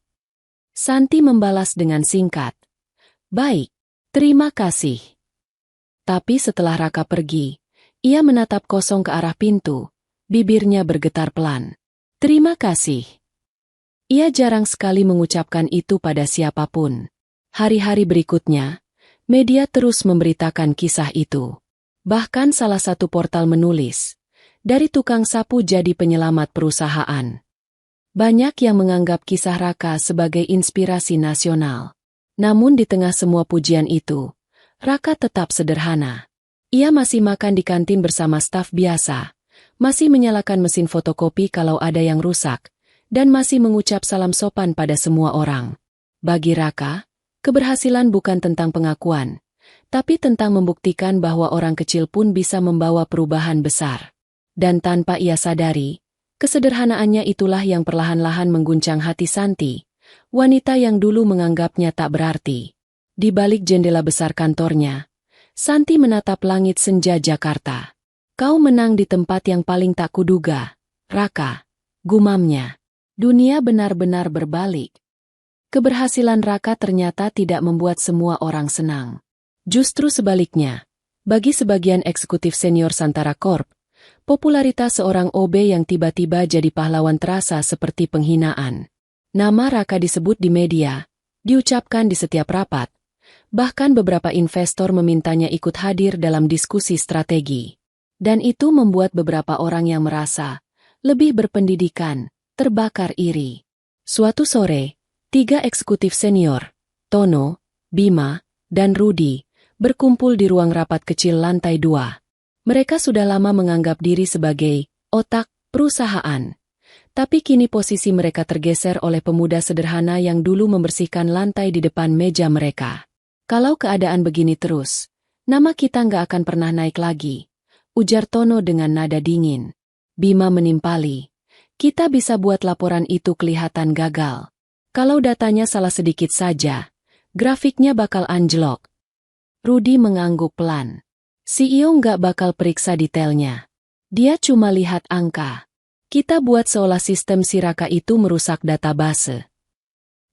Santi membalas dengan singkat. Baik, terima kasih. Tapi setelah Raka pergi, ia menatap kosong ke arah pintu, bibirnya bergetar pelan. Terima kasih. Ia jarang sekali mengucapkan itu pada siapapun. Hari-hari berikutnya, media terus memberitakan kisah itu. Bahkan salah satu portal menulis, dari tukang sapu jadi penyelamat perusahaan. Banyak yang menganggap kisah Raka sebagai inspirasi nasional. Namun di tengah semua pujian itu, Raka tetap sederhana. Ia masih makan di kantin bersama staf biasa, masih menyalakan mesin fotokopi kalau ada yang rusak, dan masih mengucap salam sopan pada semua orang. Bagi Raka, keberhasilan bukan tentang pengakuan, tapi tentang membuktikan bahwa orang kecil pun bisa membawa perubahan besar. Dan tanpa ia sadari, kesederhanaannya itulah yang perlahan-lahan mengguncang hati Santi, wanita yang dulu menganggapnya tak berarti. Di balik jendela besar kantornya, Santi menatap langit senja Jakarta. Kau menang di tempat yang paling tak kuduga, Raka, gumamnya. Dunia benar-benar berbalik. Keberhasilan Raka ternyata tidak membuat semua orang senang. Justru sebaliknya, bagi sebagian eksekutif senior Santara Corp, popularitas seorang OB yang tiba-tiba jadi pahlawan terasa seperti penghinaan. Nama Raka disebut di media, diucapkan di setiap rapat. Bahkan beberapa investor memintanya ikut hadir dalam diskusi strategi. Dan itu membuat beberapa orang yang merasa lebih berpendidikan, terbakar iri. Suatu sore, 3 eksekutif senior, Tono, Bima, dan Rudi, berkumpul di ruang rapat kecil lantai 2. Mereka sudah lama menganggap diri sebagai otak perusahaan. Tapi kini posisi mereka tergeser oleh pemuda sederhana yang dulu membersihkan lantai di depan meja mereka. Kalau keadaan begini terus, nama kita nggak akan pernah naik lagi, ujar Tono dengan nada dingin. Bima menimpali, kita bisa buat laporan itu kelihatan gagal. Kalau datanya salah sedikit saja, grafiknya bakal anjlok. Rudi mengangguk pelan. CEO nggak bakal periksa detailnya. Dia cuma lihat angka. Kita buat seolah sistem si Raka itu merusak database.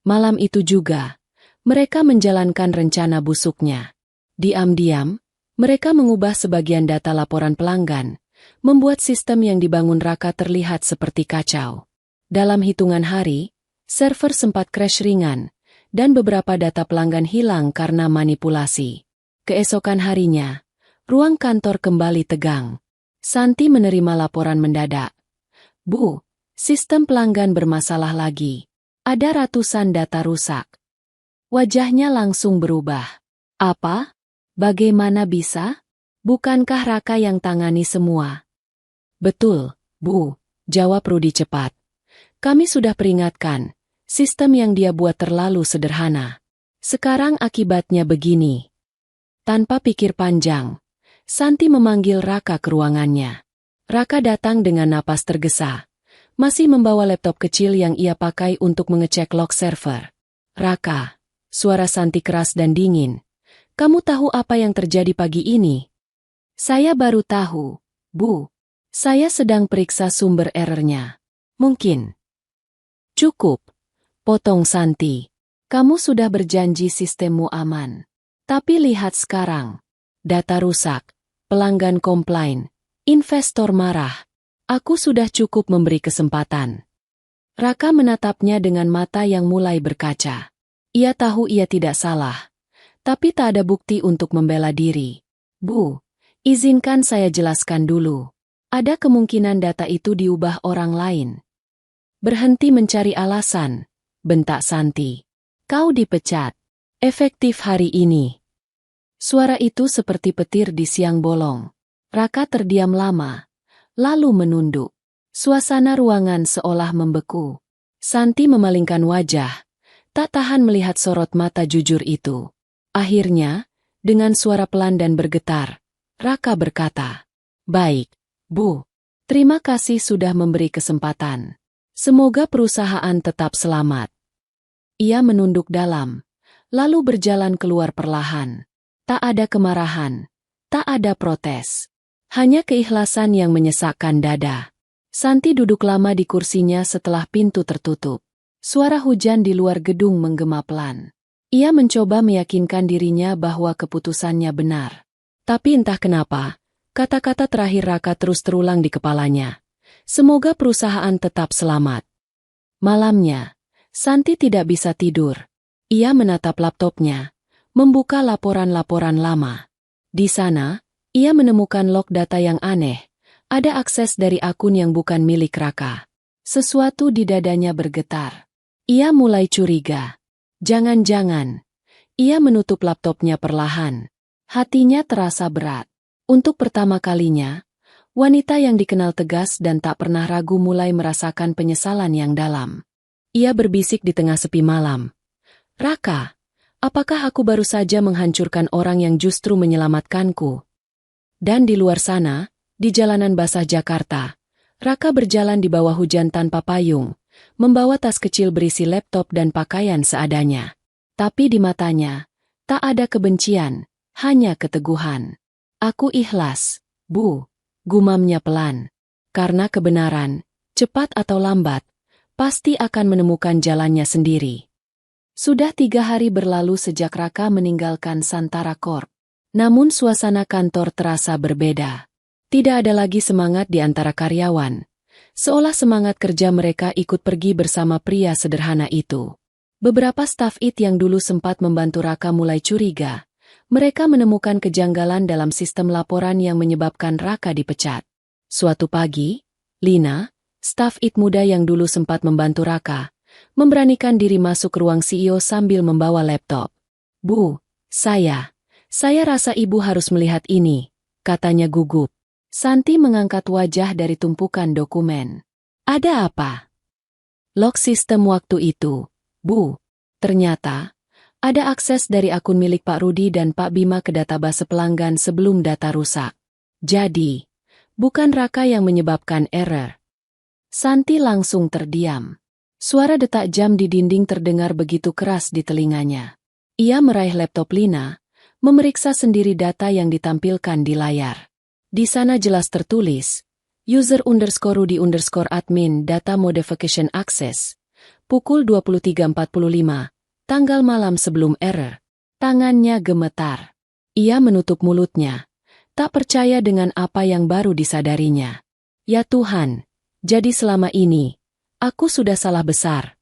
Malam itu juga, mereka menjalankan rencana busuknya. Diam-diam, mereka mengubah sebagian data laporan pelanggan, membuat sistem yang dibangun Raka terlihat seperti kacau. Dalam hitungan hari, server sempat crash ringan, dan beberapa data pelanggan hilang karena manipulasi. Keesokan harinya, ruang kantor kembali tegang. Santi menerima laporan mendadak. Bu, sistem pelanggan bermasalah lagi. Ada ratusan data rusak. Wajahnya langsung berubah. Apa? Bagaimana bisa? Bukankah Raka yang tangani semua? Betul, Bu, jawab Rudi cepat. Kami sudah peringatkan, sistem yang dia buat terlalu sederhana. Sekarang akibatnya begini. Tanpa pikir panjang, Santi memanggil Raka ke ruangannya. Raka datang dengan napas tergesa. Masih membawa laptop kecil yang ia pakai untuk mengecek log server. Raka, suara Santi keras dan dingin. Kamu tahu apa yang terjadi pagi ini? Saya baru tahu, Bu. Saya sedang periksa sumber errornya. Mungkin. Cukup. Potong Santi. Kamu sudah berjanji sistemmu aman. Tapi lihat sekarang. Data rusak. Pelanggan komplain. Investor marah. Aku sudah cukup memberi kesempatan. Raka menatapnya dengan mata yang mulai berkaca. Ia tahu ia tidak salah. Tapi tak ada bukti untuk membela diri. Bu, izinkan saya jelaskan dulu. Ada kemungkinan data itu diubah orang lain. Berhenti mencari alasan, bentak Santi. Kau dipecat. Efektif hari ini. Suara itu seperti petir di siang bolong. Raka terdiam lama, lalu menunduk. Suasana ruangan seolah membeku. Santi memalingkan wajah, tak tahan melihat sorot mata jujur itu. Akhirnya, dengan suara pelan dan bergetar, Raka berkata, "Baik, Bu. Terima kasih sudah memberi kesempatan. Semoga perusahaan tetap selamat." Ia menunduk dalam, lalu berjalan keluar perlahan. Tak ada kemarahan, tak ada protes. Hanya keikhlasan yang menyesakkan dada. Santi duduk lama di kursinya setelah pintu tertutup. Suara hujan di luar gedung menggema pelan. Ia mencoba meyakinkan dirinya bahwa keputusannya benar. Tapi entah kenapa, kata-kata terakhir Raka terus terulang di kepalanya. Semoga perusahaan tetap selamat. Malamnya, Santi tidak bisa tidur. Ia menatap laptopnya, membuka laporan-laporan lama. Di sana, ia menemukan log data yang aneh. Ada akses dari akun yang bukan milik Raka. Sesuatu di dadanya bergetar. Ia mulai curiga. Jangan-jangan. Ia menutup laptopnya perlahan. Hatinya terasa berat. Untuk pertama kalinya, wanita yang dikenal tegas dan tak pernah ragu mulai merasakan penyesalan yang dalam. Ia berbisik di tengah sepi malam. Raka, apakah aku baru saja menghancurkan orang yang justru menyelamatkanku? Dan di luar sana, di jalanan basah Jakarta, Raka berjalan di bawah hujan tanpa payung, membawa tas kecil berisi laptop dan pakaian seadanya. Tapi di matanya, tak ada kebencian, hanya keteguhan. Aku ikhlas, Bu, gumamnya pelan. Karena kebenaran, cepat atau lambat, pasti akan menemukan jalannya sendiri. Sudah 3 hari berlalu sejak Raka meninggalkan Santara Corp. Namun suasana kantor terasa berbeda. Tidak ada lagi semangat di antara karyawan. Seolah semangat kerja mereka ikut pergi bersama pria sederhana itu. Beberapa staf IT yang dulu sempat membantu Raka mulai curiga. Mereka menemukan kejanggalan dalam sistem laporan yang menyebabkan Raka dipecat. Suatu pagi, Lina, staf IT muda yang dulu sempat membantu Raka, memberanikan diri masuk ruang CEO sambil membawa laptop. Bu, saya rasa ibu harus melihat ini, katanya gugup. Santi mengangkat wajah dari tumpukan dokumen. Ada apa? Log sistem waktu itu, Bu. Ternyata, ada akses dari akun milik Pak Rudi dan Pak Bima ke database pelanggan sebelum data rusak. Jadi, bukan Raka yang menyebabkan error. Santi langsung terdiam. Suara detak jam di dinding terdengar begitu keras di telinganya. Ia meraih laptop Lina, memeriksa sendiri data yang ditampilkan di layar. Di sana jelas tertulis, user_Rudi_admin data modification access, pukul 23.45, tanggal malam sebelum error. Tangannya gemetar. Ia menutup mulutnya, tak percaya dengan apa yang baru disadarinya. Ya Tuhan, jadi selama ini, aku sudah salah besar.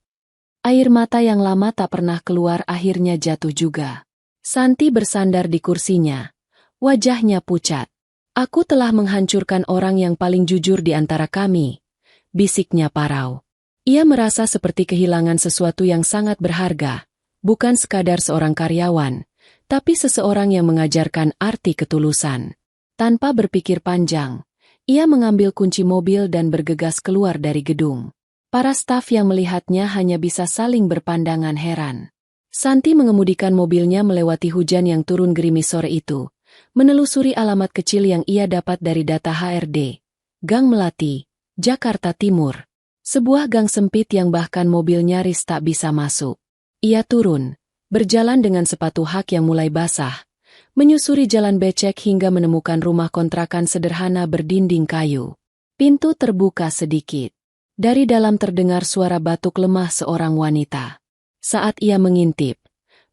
Air mata yang lama tak pernah keluar akhirnya jatuh juga. Santi bersandar di kursinya, wajahnya pucat. Aku telah menghancurkan orang yang paling jujur di antara kami, bisiknya parau. Ia merasa seperti kehilangan sesuatu yang sangat berharga, bukan sekadar seorang karyawan, tapi seseorang yang mengajarkan arti ketulusan. Tanpa berpikir panjang, ia mengambil kunci mobil dan bergegas keluar dari gedung. Para staf yang melihatnya hanya bisa saling berpandangan heran. Santi mengemudikan mobilnya melewati hujan yang turun gerimis sore itu, menelusuri alamat kecil yang ia dapat dari data HRD. Gang Melati, Jakarta Timur. Sebuah gang sempit yang bahkan mobil nyaris tak bisa masuk. Ia turun, berjalan dengan sepatu hak yang mulai basah, menyusuri jalan becek hingga menemukan rumah kontrakan sederhana berdinding kayu. Pintu terbuka sedikit. Dari dalam terdengar suara batuk lemah seorang wanita. Saat ia mengintip,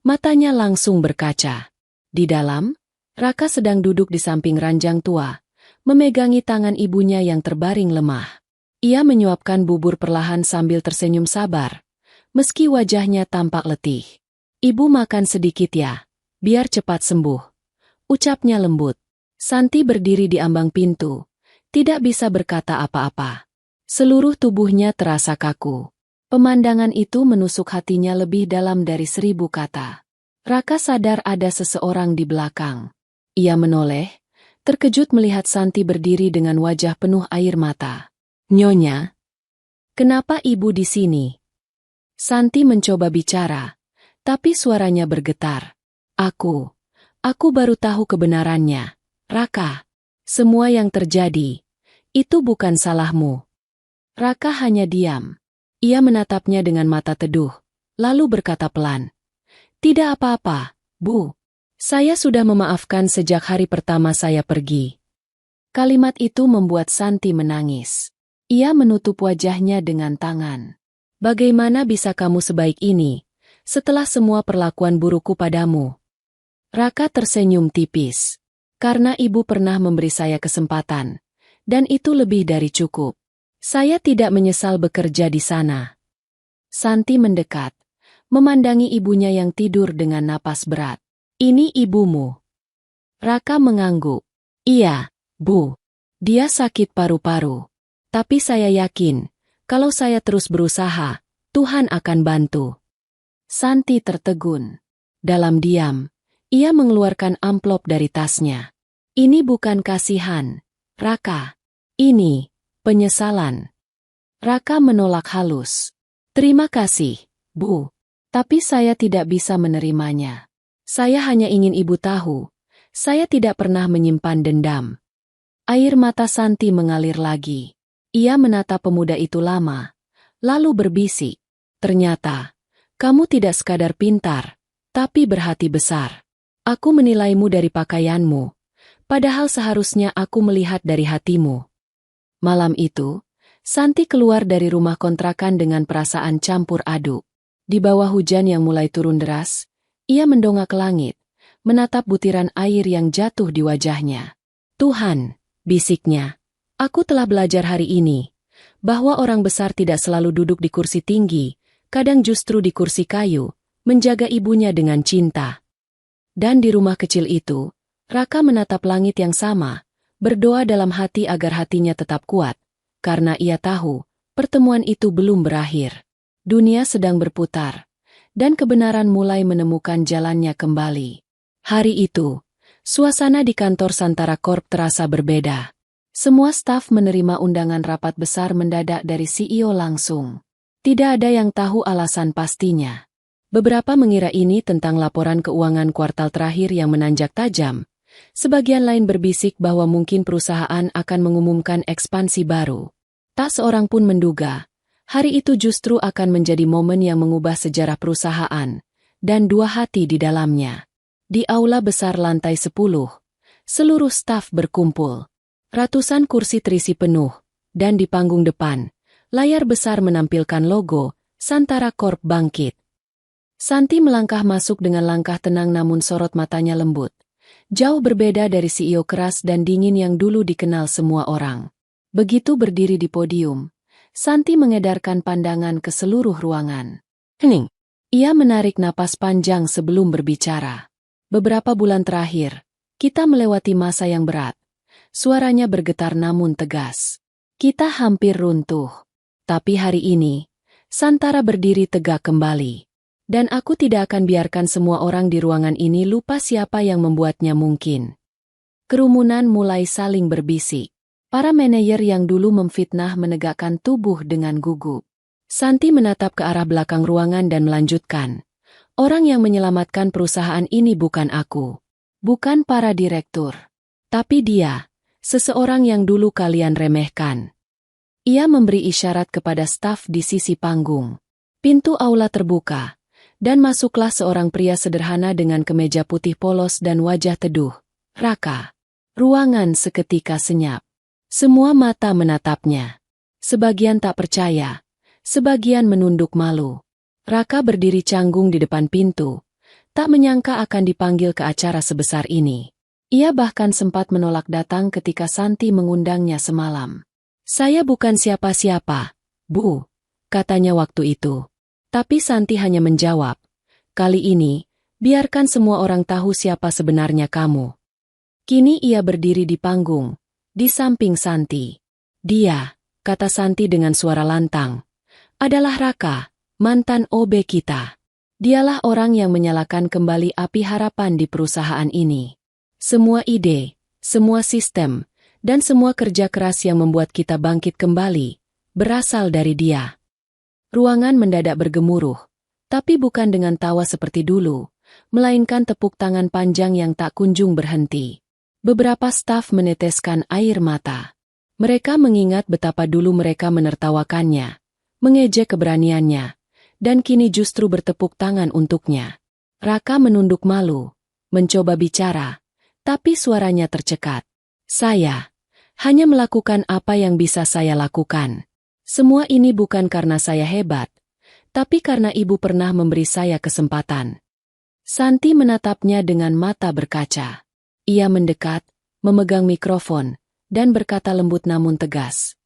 matanya langsung berkaca. Di dalam, Raka sedang duduk di samping ranjang tua, memegangi tangan ibunya yang terbaring lemah. Ia menyuapkan bubur perlahan sambil tersenyum sabar, meski wajahnya tampak letih. "Ibu makan sedikit ya, biar cepat sembuh," ucapnya lembut. Santi berdiri di ambang pintu, tidak bisa berkata apa-apa. Seluruh tubuhnya terasa kaku. Pemandangan itu menusuk hatinya lebih dalam dari 1000 kata. Raka sadar ada seseorang di belakang. Ia menoleh, terkejut melihat Santi berdiri dengan wajah penuh air mata. "Nyonya, kenapa ibu di sini?" Santi mencoba bicara, tapi suaranya bergetar. Aku baru tahu kebenarannya, Raka. Semua yang terjadi, itu bukan salahmu." Raka hanya diam. Ia menatapnya dengan mata teduh, lalu berkata pelan. "Tidak apa-apa, Bu. Saya sudah memaafkan sejak hari pertama saya pergi." Kalimat itu membuat Santi menangis. Ia menutup wajahnya dengan tangan. "Bagaimana bisa kamu sebaik ini, setelah semua perlakuan burukku padamu?" Raka tersenyum tipis. "Karena ibu pernah memberi saya kesempatan, dan itu lebih dari cukup. Saya tidak menyesal bekerja di sana." Santi mendekat, memandangi ibunya yang tidur dengan napas berat. "Ini ibumu?" Raka mengangguk. "Iya, Bu. Dia sakit paru-paru. Tapi saya yakin, kalau saya terus berusaha, Tuhan akan bantu." Santi tertegun. Dalam diam, ia mengeluarkan amplop dari tasnya. "Ini bukan kasihan, Raka. Ini penyesalan." Raka menolak halus. "Terima kasih, Bu. Tapi saya tidak bisa menerimanya. Saya hanya ingin ibu tahu, saya tidak pernah menyimpan dendam." Air mata Santi mengalir lagi. Ia menatap pemuda itu lama, lalu berbisik. "Ternyata, kamu tidak sekadar pintar, tapi berhati besar. Aku menilaimu dari pakaianmu, padahal seharusnya aku melihat dari hatimu." Malam itu, Santi keluar dari rumah kontrakan dengan perasaan campur aduk. Di bawah hujan yang mulai turun deras, ia mendongak ke langit, menatap butiran air yang jatuh di wajahnya. "Tuhan," bisiknya, "aku telah belajar hari ini, bahwa orang besar tidak selalu duduk di kursi tinggi, kadang justru di kursi kayu, menjaga ibunya dengan cinta." Dan di rumah kecil itu, Raka menatap langit yang sama, berdoa dalam hati agar hatinya tetap kuat, karena ia tahu, pertemuan itu belum berakhir. Dunia sedang berputar, dan kebenaran mulai menemukan jalannya kembali. Hari itu, suasana di kantor Santara Corp terasa berbeda. Semua staf menerima undangan rapat besar mendadak dari CEO langsung. Tidak ada yang tahu alasan pastinya. Beberapa mengira ini tentang laporan keuangan kuartal terakhir yang menanjak tajam. Sebagian lain berbisik bahwa mungkin perusahaan akan mengumumkan ekspansi baru. Tak seorang pun menduga, hari itu justru akan menjadi momen yang mengubah sejarah perusahaan, dan dua hati di dalamnya. Di aula besar lantai 10, seluruh staf berkumpul. Ratusan kursi terisi penuh, dan di panggung depan, layar besar menampilkan logo Santara Corp bangkit. Santi melangkah masuk dengan langkah tenang namun sorot matanya lembut. Jauh berbeda dari CEO keras dan dingin yang dulu dikenal semua orang. Begitu berdiri di podium, Santi mengedarkan pandangan ke seluruh ruangan. "Hening." Ia menarik napas panjang sebelum berbicara. "Beberapa bulan terakhir, kita melewati masa yang berat." Suaranya bergetar namun tegas. "Kita hampir runtuh. Tapi hari ini, Santara berdiri tegak kembali. Dan aku tidak akan biarkan semua orang di ruangan ini lupa siapa yang membuatnya mungkin." Kerumunan mulai saling berbisik. Para manajer yang dulu memfitnah menegakkan tubuh dengan gugup. Santi menatap ke arah belakang ruangan dan melanjutkan. "Orang yang menyelamatkan perusahaan ini bukan aku. Bukan para direktur. Tapi dia, seseorang yang dulu kalian remehkan. Ia memberi isyarat kepada staf di sisi panggung. Pintu aula terbuka, dan masuklah seorang pria sederhana dengan kemeja putih polos dan wajah teduh. Raka. Ruangan seketika senyap. Semua mata menatapnya. Sebagian tak percaya, sebagian menunduk malu. Raka berdiri canggung di depan pintu, tak menyangka akan dipanggil ke acara sebesar ini. Ia bahkan sempat menolak datang ketika Santi mengundangnya semalam. "Saya bukan siapa-siapa, Bu," katanya waktu itu. Tapi Santi hanya menjawab, "Kali ini, biarkan semua orang tahu siapa sebenarnya kamu." Kini ia berdiri di panggung, di samping Santi. "Dia," kata Santi dengan suara lantang, "adalah Raka, mantan OB kita. Dialah orang yang menyalakan kembali api harapan di perusahaan ini. Semua ide, semua sistem, dan semua kerja keras yang membuat kita bangkit kembali, berasal dari dia." Ruangan mendadak bergemuruh, tapi bukan dengan tawa seperti dulu, melainkan tepuk tangan panjang yang tak kunjung berhenti. Beberapa staf meneteskan air mata. Mereka mengingat betapa dulu mereka menertawakannya, mengejek keberaniannya, dan kini justru bertepuk tangan untuknya. Raka menunduk malu, mencoba bicara, tapi suaranya tercekat. "Saya hanya melakukan apa yang bisa saya lakukan. Semua ini bukan karena saya hebat, tapi karena ibu pernah memberi saya kesempatan." Santi menatapnya dengan mata berkaca. Ia mendekat, memegang mikrofon, dan berkata lembut namun tegas.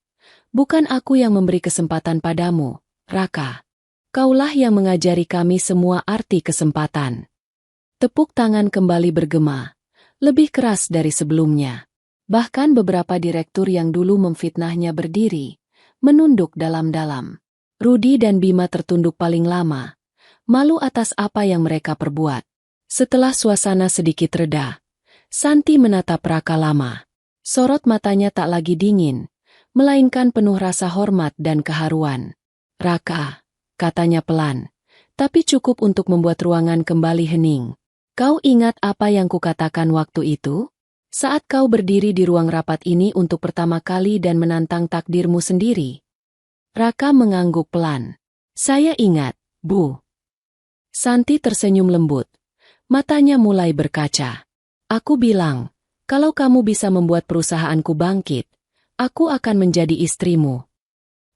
"Bukan aku yang memberi kesempatan padamu, Raka. Kaulah yang mengajari kami semua arti kesempatan." Tepuk tangan kembali bergema, lebih keras dari sebelumnya. Bahkan beberapa direktur yang dulu memfitnahnya berdiri, menunduk dalam-dalam. Rudi dan Bima tertunduk paling lama, malu atas apa yang mereka perbuat. Setelah suasana sedikit reda, Santi menatap Raka lama. Sorot matanya tak lagi dingin, melainkan penuh rasa hormat dan keharuan. "Raka," katanya pelan, tapi cukup untuk membuat ruangan kembali hening. "Kau ingat apa yang kukatakan waktu itu? Saat kau berdiri di ruang rapat ini untuk pertama kali dan menantang takdirmu sendiri?" Raka mengangguk pelan. "Saya ingat, Bu." Santi tersenyum lembut. Matanya mulai berkaca. "Aku bilang, kalau kamu bisa membuat perusahaanku bangkit, aku akan menjadi istrimu."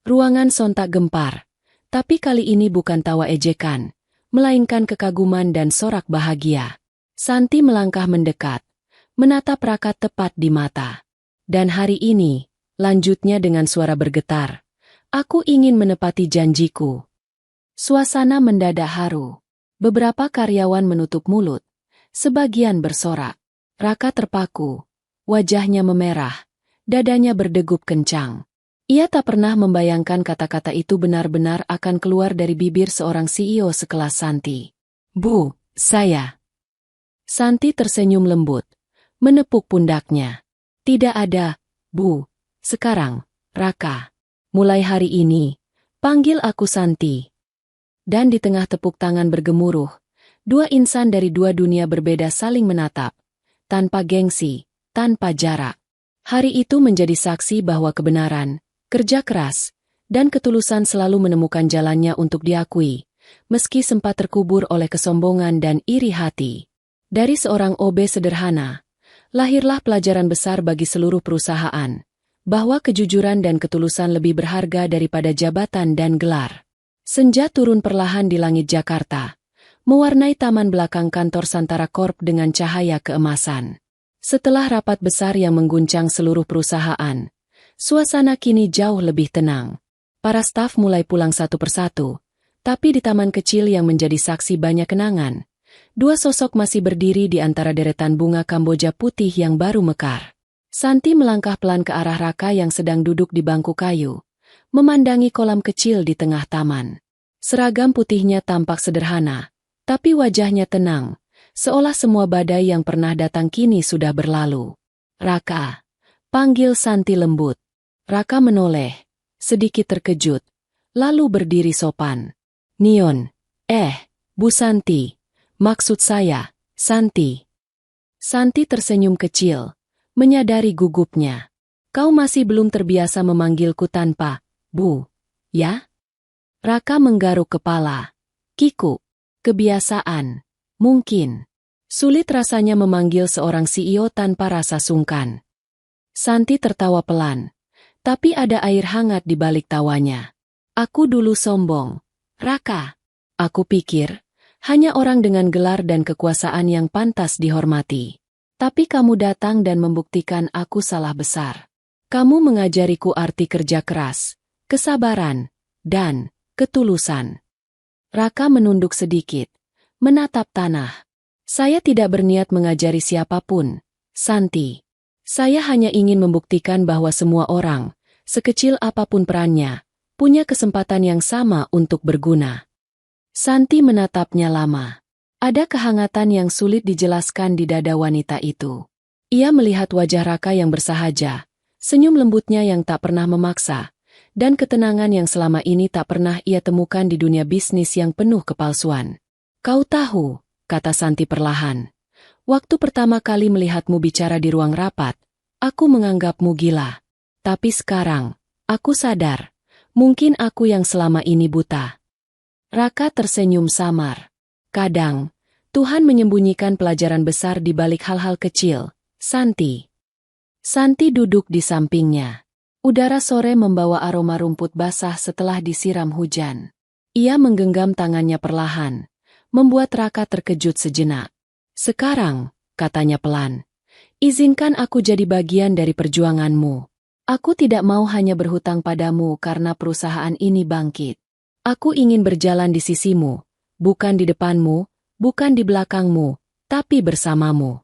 Ruangan sontak gempar, tapi kali ini bukan tawa ejekan, melainkan kekaguman dan sorak bahagia. Santi melangkah mendekat, menatap Raka tepat di mata. "Dan hari ini," lanjutnya dengan suara bergetar, "aku ingin menepati janjiku." Suasana mendadak haru. Beberapa karyawan menutup mulut, sebagian bersorak. Raka terpaku, wajahnya memerah, dadanya berdegup kencang. Ia tak pernah membayangkan kata-kata itu benar-benar akan keluar dari bibir seorang CEO sekelas Santi. "Bu, saya..." Santi tersenyum lembut, menepuk pundaknya. "Tidak ada, Bu. Sekarang, Raka. Mulai hari ini, panggil aku Santi." Dan di tengah tepuk tangan bergemuruh, dua insan dari dua dunia berbeda saling menatap, tanpa gengsi, tanpa jarak. Hari itu menjadi saksi bahwa kebenaran, kerja keras, dan ketulusan selalu menemukan jalannya untuk diakui, meski sempat terkubur oleh kesombongan dan iri hati. Dari seorang OB sederhana, lahirlah pelajaran besar bagi seluruh perusahaan, bahwa kejujuran dan ketulusan lebih berharga daripada jabatan dan gelar. Senja turun perlahan di langit Jakarta, mewarnai taman belakang kantor Santara Corp dengan cahaya keemasan. Setelah rapat besar yang mengguncang seluruh perusahaan, suasana kini jauh lebih tenang. Para staf mulai pulang satu persatu, tapi di taman kecil yang menjadi saksi banyak kenangan, dua sosok masih berdiri di antara deretan bunga Kamboja putih yang baru mekar. Santi melangkah pelan ke arah Raka yang sedang duduk di bangku kayu, memandangi kolam kecil di tengah taman. Seragam putihnya tampak sederhana, tapi wajahnya tenang, seolah semua badai yang pernah datang kini sudah berlalu. "Raka," panggil Santi lembut. Raka menoleh, sedikit terkejut, lalu berdiri sopan. "Nion, Bu Santi, maksud saya, Santi." Santi tersenyum kecil, menyadari gugupnya. Kau masih belum terbiasa memanggilku tanpa Bu, ya? Raka menggaruk kepala. Kiku, kebiasaan. Mungkin. Sulit rasanya memanggil seorang CEO tanpa rasa sungkan. Santi tertawa pelan. Tapi ada air hangat di balik tawanya. Aku dulu sombong. Raka. Aku pikir, hanya orang dengan gelar dan kekuasaan yang pantas dihormati. Tapi kamu datang dan membuktikan aku salah besar. Kamu mengajariku arti kerja keras, kesabaran, dan ketulusan. Raka menunduk sedikit, menatap tanah. Saya tidak berniat mengajari siapapun, Santi. Saya hanya ingin membuktikan bahwa semua orang, sekecil apapun perannya, punya kesempatan yang sama untuk berguna. Santi menatapnya lama. Ada kehangatan yang sulit dijelaskan di dada wanita itu. Ia melihat wajah Raka yang bersahaja, senyum lembutnya yang tak pernah memaksa, dan ketenangan yang selama ini tak pernah ia temukan di dunia bisnis yang penuh kepalsuan. Kau tahu, kata Santi perlahan. Waktu pertama kali melihatmu bicara di ruang rapat, aku menganggapmu gila. Tapi sekarang, aku sadar, mungkin aku yang selama ini buta. Raka tersenyum samar. Kadang, Tuhan menyembunyikan pelajaran besar di balik hal-hal kecil, Santi. Santi duduk di sampingnya. Udara sore membawa aroma rumput basah setelah disiram hujan. Ia menggenggam tangannya perlahan, membuat Raka terkejut sejenak. Sekarang, katanya pelan, izinkan aku jadi bagian dari perjuanganmu. Aku tidak mau hanya berhutang padamu karena perusahaan ini bangkit. Aku ingin berjalan di sisimu, bukan di depanmu, bukan di belakangmu, tapi bersamamu.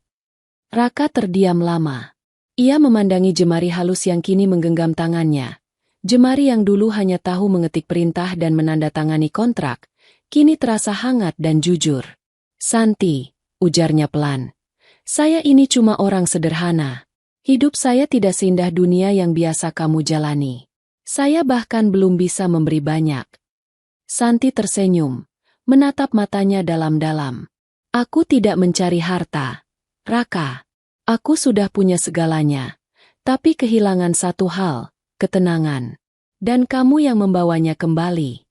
Raka terdiam lama. Ia memandangi jemari halus yang kini menggenggam tangannya. Jemari yang dulu hanya tahu mengetik perintah dan menandatangani kontrak, kini terasa hangat dan jujur. Santi, ujarnya pelan. Saya ini cuma orang sederhana. Hidup saya tidak seindah dunia yang biasa kamu jalani. Saya bahkan belum bisa memberi banyak. Santi tersenyum, menatap matanya dalam-dalam. Aku tidak mencari harta, Raka. Aku sudah punya segalanya, tapi kehilangan satu hal, ketenangan. Dan kamu yang membawanya kembali.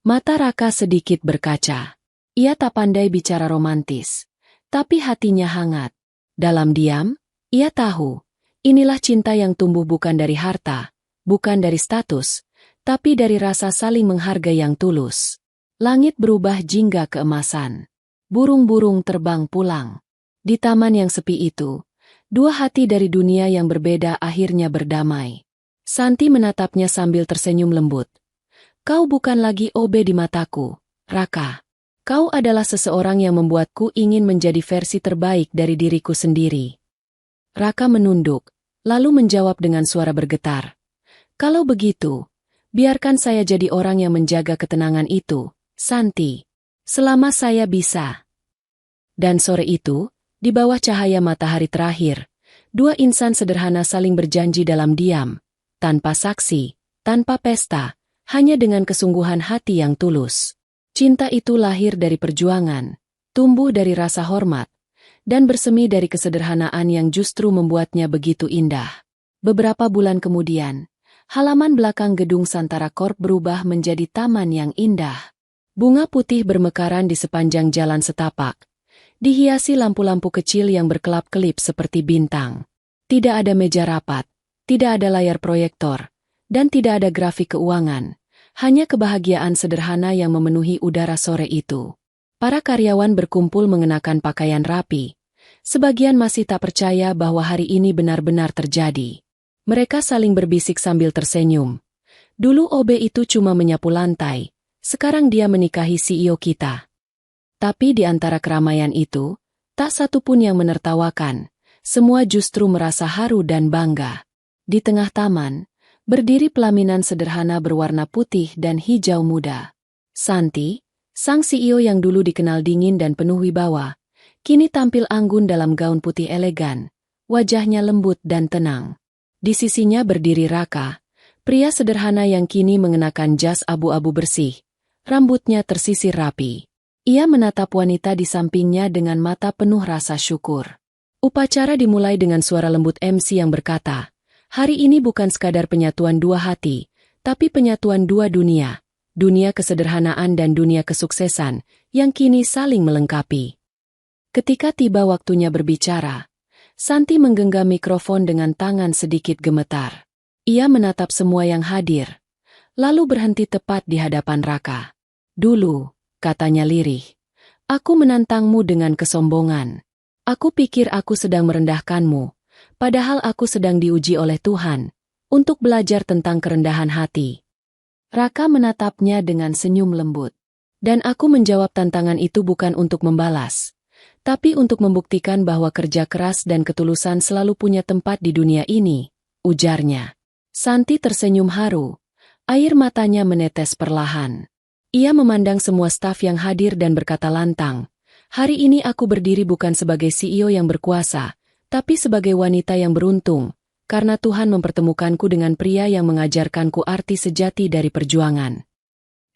Mata Raka sedikit berkaca. Ia tak pandai bicara romantis, tapi hatinya hangat. Dalam diam, ia tahu, inilah cinta yang tumbuh bukan dari harta, bukan dari status, tapi dari rasa saling menghargai yang tulus. Langit berubah jingga keemasan. Burung-burung terbang pulang. Di taman yang sepi itu, dua hati dari dunia yang berbeda akhirnya berdamai. Santi menatapnya sambil tersenyum lembut. Kau bukan lagi OB di mataku, Raka. Kau adalah seseorang yang membuatku ingin menjadi versi terbaik dari diriku sendiri. Raka menunduk, lalu menjawab dengan suara bergetar. Kalau begitu, biarkan saya jadi orang yang menjaga ketenangan itu, Santi. Selama saya bisa. Dan sore itu, di bawah cahaya matahari terakhir, dua insan sederhana saling berjanji dalam diam, tanpa saksi, tanpa pesta, hanya dengan kesungguhan hati yang tulus. Cinta itu lahir dari perjuangan, tumbuh dari rasa hormat, dan bersemi dari kesederhanaan yang justru membuatnya begitu indah. Beberapa bulan kemudian, halaman belakang gedung Santara Corp berubah menjadi taman yang indah. Bunga putih bermekaran di sepanjang jalan setapak, dihiasi lampu-lampu kecil yang berkelap-kelip seperti bintang. Tidak ada meja rapat, tidak ada layar proyektor, dan tidak ada grafik keuangan. Hanya kebahagiaan sederhana yang memenuhi udara sore itu. Para karyawan berkumpul mengenakan pakaian rapi. Sebagian masih tak percaya bahwa hari ini benar-benar terjadi. Mereka saling berbisik sambil tersenyum. Dulu OB itu cuma menyapu lantai, sekarang dia menikahi CEO kita. Tapi di antara keramaian itu, tak satu pun yang menertawakan. Semua justru merasa haru dan bangga. Di tengah taman, berdiri pelaminan sederhana berwarna putih dan hijau muda. Santi, sang CEO yang dulu dikenal dingin dan penuh wibawa, kini tampil anggun dalam gaun putih elegan, wajahnya lembut dan tenang. Di sisinya berdiri Raka, pria sederhana yang kini mengenakan jas abu-abu bersih, rambutnya tersisir rapi. Ia menatap wanita di sampingnya dengan mata penuh rasa syukur. Upacara dimulai dengan suara lembut MC yang berkata, "Hari ini bukan sekadar penyatuan dua hati, tapi penyatuan dua dunia, dunia kesederhanaan dan dunia kesuksesan, yang kini saling melengkapi." Ketika tiba waktunya berbicara, Santi menggenggam mikrofon dengan tangan sedikit gemetar. Ia menatap semua yang hadir, lalu berhenti tepat di hadapan Raka. "Dulu," katanya lirih, "aku menantangmu dengan kesombongan. Aku pikir aku sedang merendahkanmu, padahal aku sedang diuji oleh Tuhan, untuk belajar tentang kerendahan hati." Raka menatapnya dengan senyum lembut. "Dan aku menjawab tantangan itu bukan untuk membalas, tapi untuk membuktikan bahwa kerja keras dan ketulusan selalu punya tempat di dunia ini," ujarnya. Santi tersenyum haru, air matanya menetes perlahan. Ia memandang semua staf yang hadir dan berkata lantang, "Hari ini aku berdiri bukan sebagai CEO yang berkuasa, tapi sebagai wanita yang beruntung, karena Tuhan mempertemukanku dengan pria yang mengajarkanku arti sejati dari perjuangan."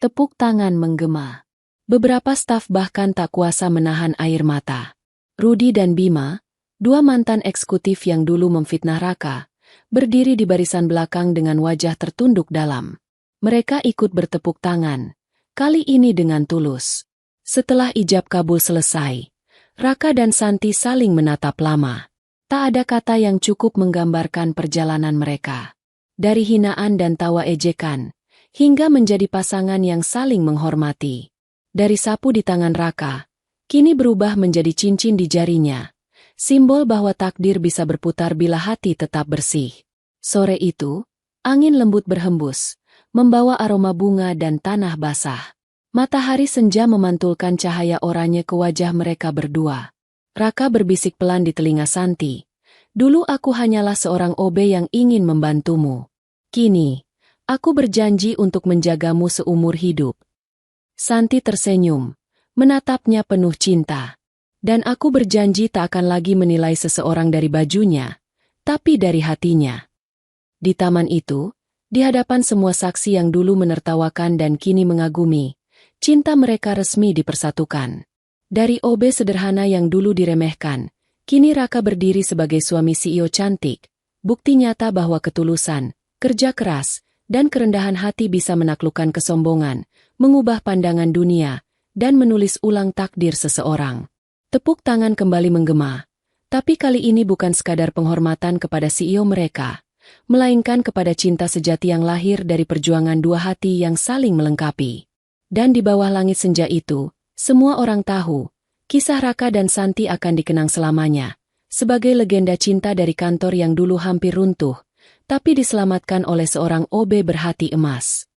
Tepuk tangan menggema. Beberapa staf bahkan tak kuasa menahan air mata. Rudi dan Bima, dua mantan eksekutif yang dulu memfitnah Raka, berdiri di barisan belakang dengan wajah tertunduk dalam. Mereka ikut bertepuk tangan, kali ini dengan tulus. Setelah ijab kabul selesai, Raka dan Santi saling menatap lama. Tak ada kata yang cukup menggambarkan perjalanan mereka. Dari hinaan dan tawa ejekan, hingga menjadi pasangan yang saling menghormati. Dari sapu di tangan Raka, kini berubah menjadi cincin di jarinya. Simbol bahwa takdir bisa berputar bila hati tetap bersih. Sore itu, angin lembut berhembus, membawa aroma bunga dan tanah basah. Matahari senja memantulkan cahaya oranye ke wajah mereka berdua. Raka berbisik pelan di telinga Santi, "Dulu aku hanyalah seorang OB yang ingin membantumu. Kini, aku berjanji untuk menjagamu seumur hidup." Santi tersenyum, menatapnya penuh cinta. "Dan aku berjanji tak akan lagi menilai seseorang dari bajunya, tapi dari hatinya." Di taman itu, di hadapan semua saksi yang dulu menertawakan dan kini mengagumi, cinta mereka resmi dipersatukan. Dari OB sederhana yang dulu diremehkan, kini Raka berdiri sebagai suami CEO cantik, bukti nyata bahwa ketulusan, kerja keras, dan kerendahan hati bisa menaklukkan kesombongan, mengubah pandangan dunia, dan menulis ulang takdir seseorang. Tepuk tangan kembali menggema, tapi kali ini bukan sekadar penghormatan kepada CEO mereka, melainkan kepada cinta sejati yang lahir dari perjuangan dua hati yang saling melengkapi. Dan di bawah langit senja itu, semua orang tahu, kisah Raka dan Santi akan dikenang selamanya, sebagai legenda cinta dari kantor yang dulu hampir runtuh, tapi diselamatkan oleh seorang OB berhati emas.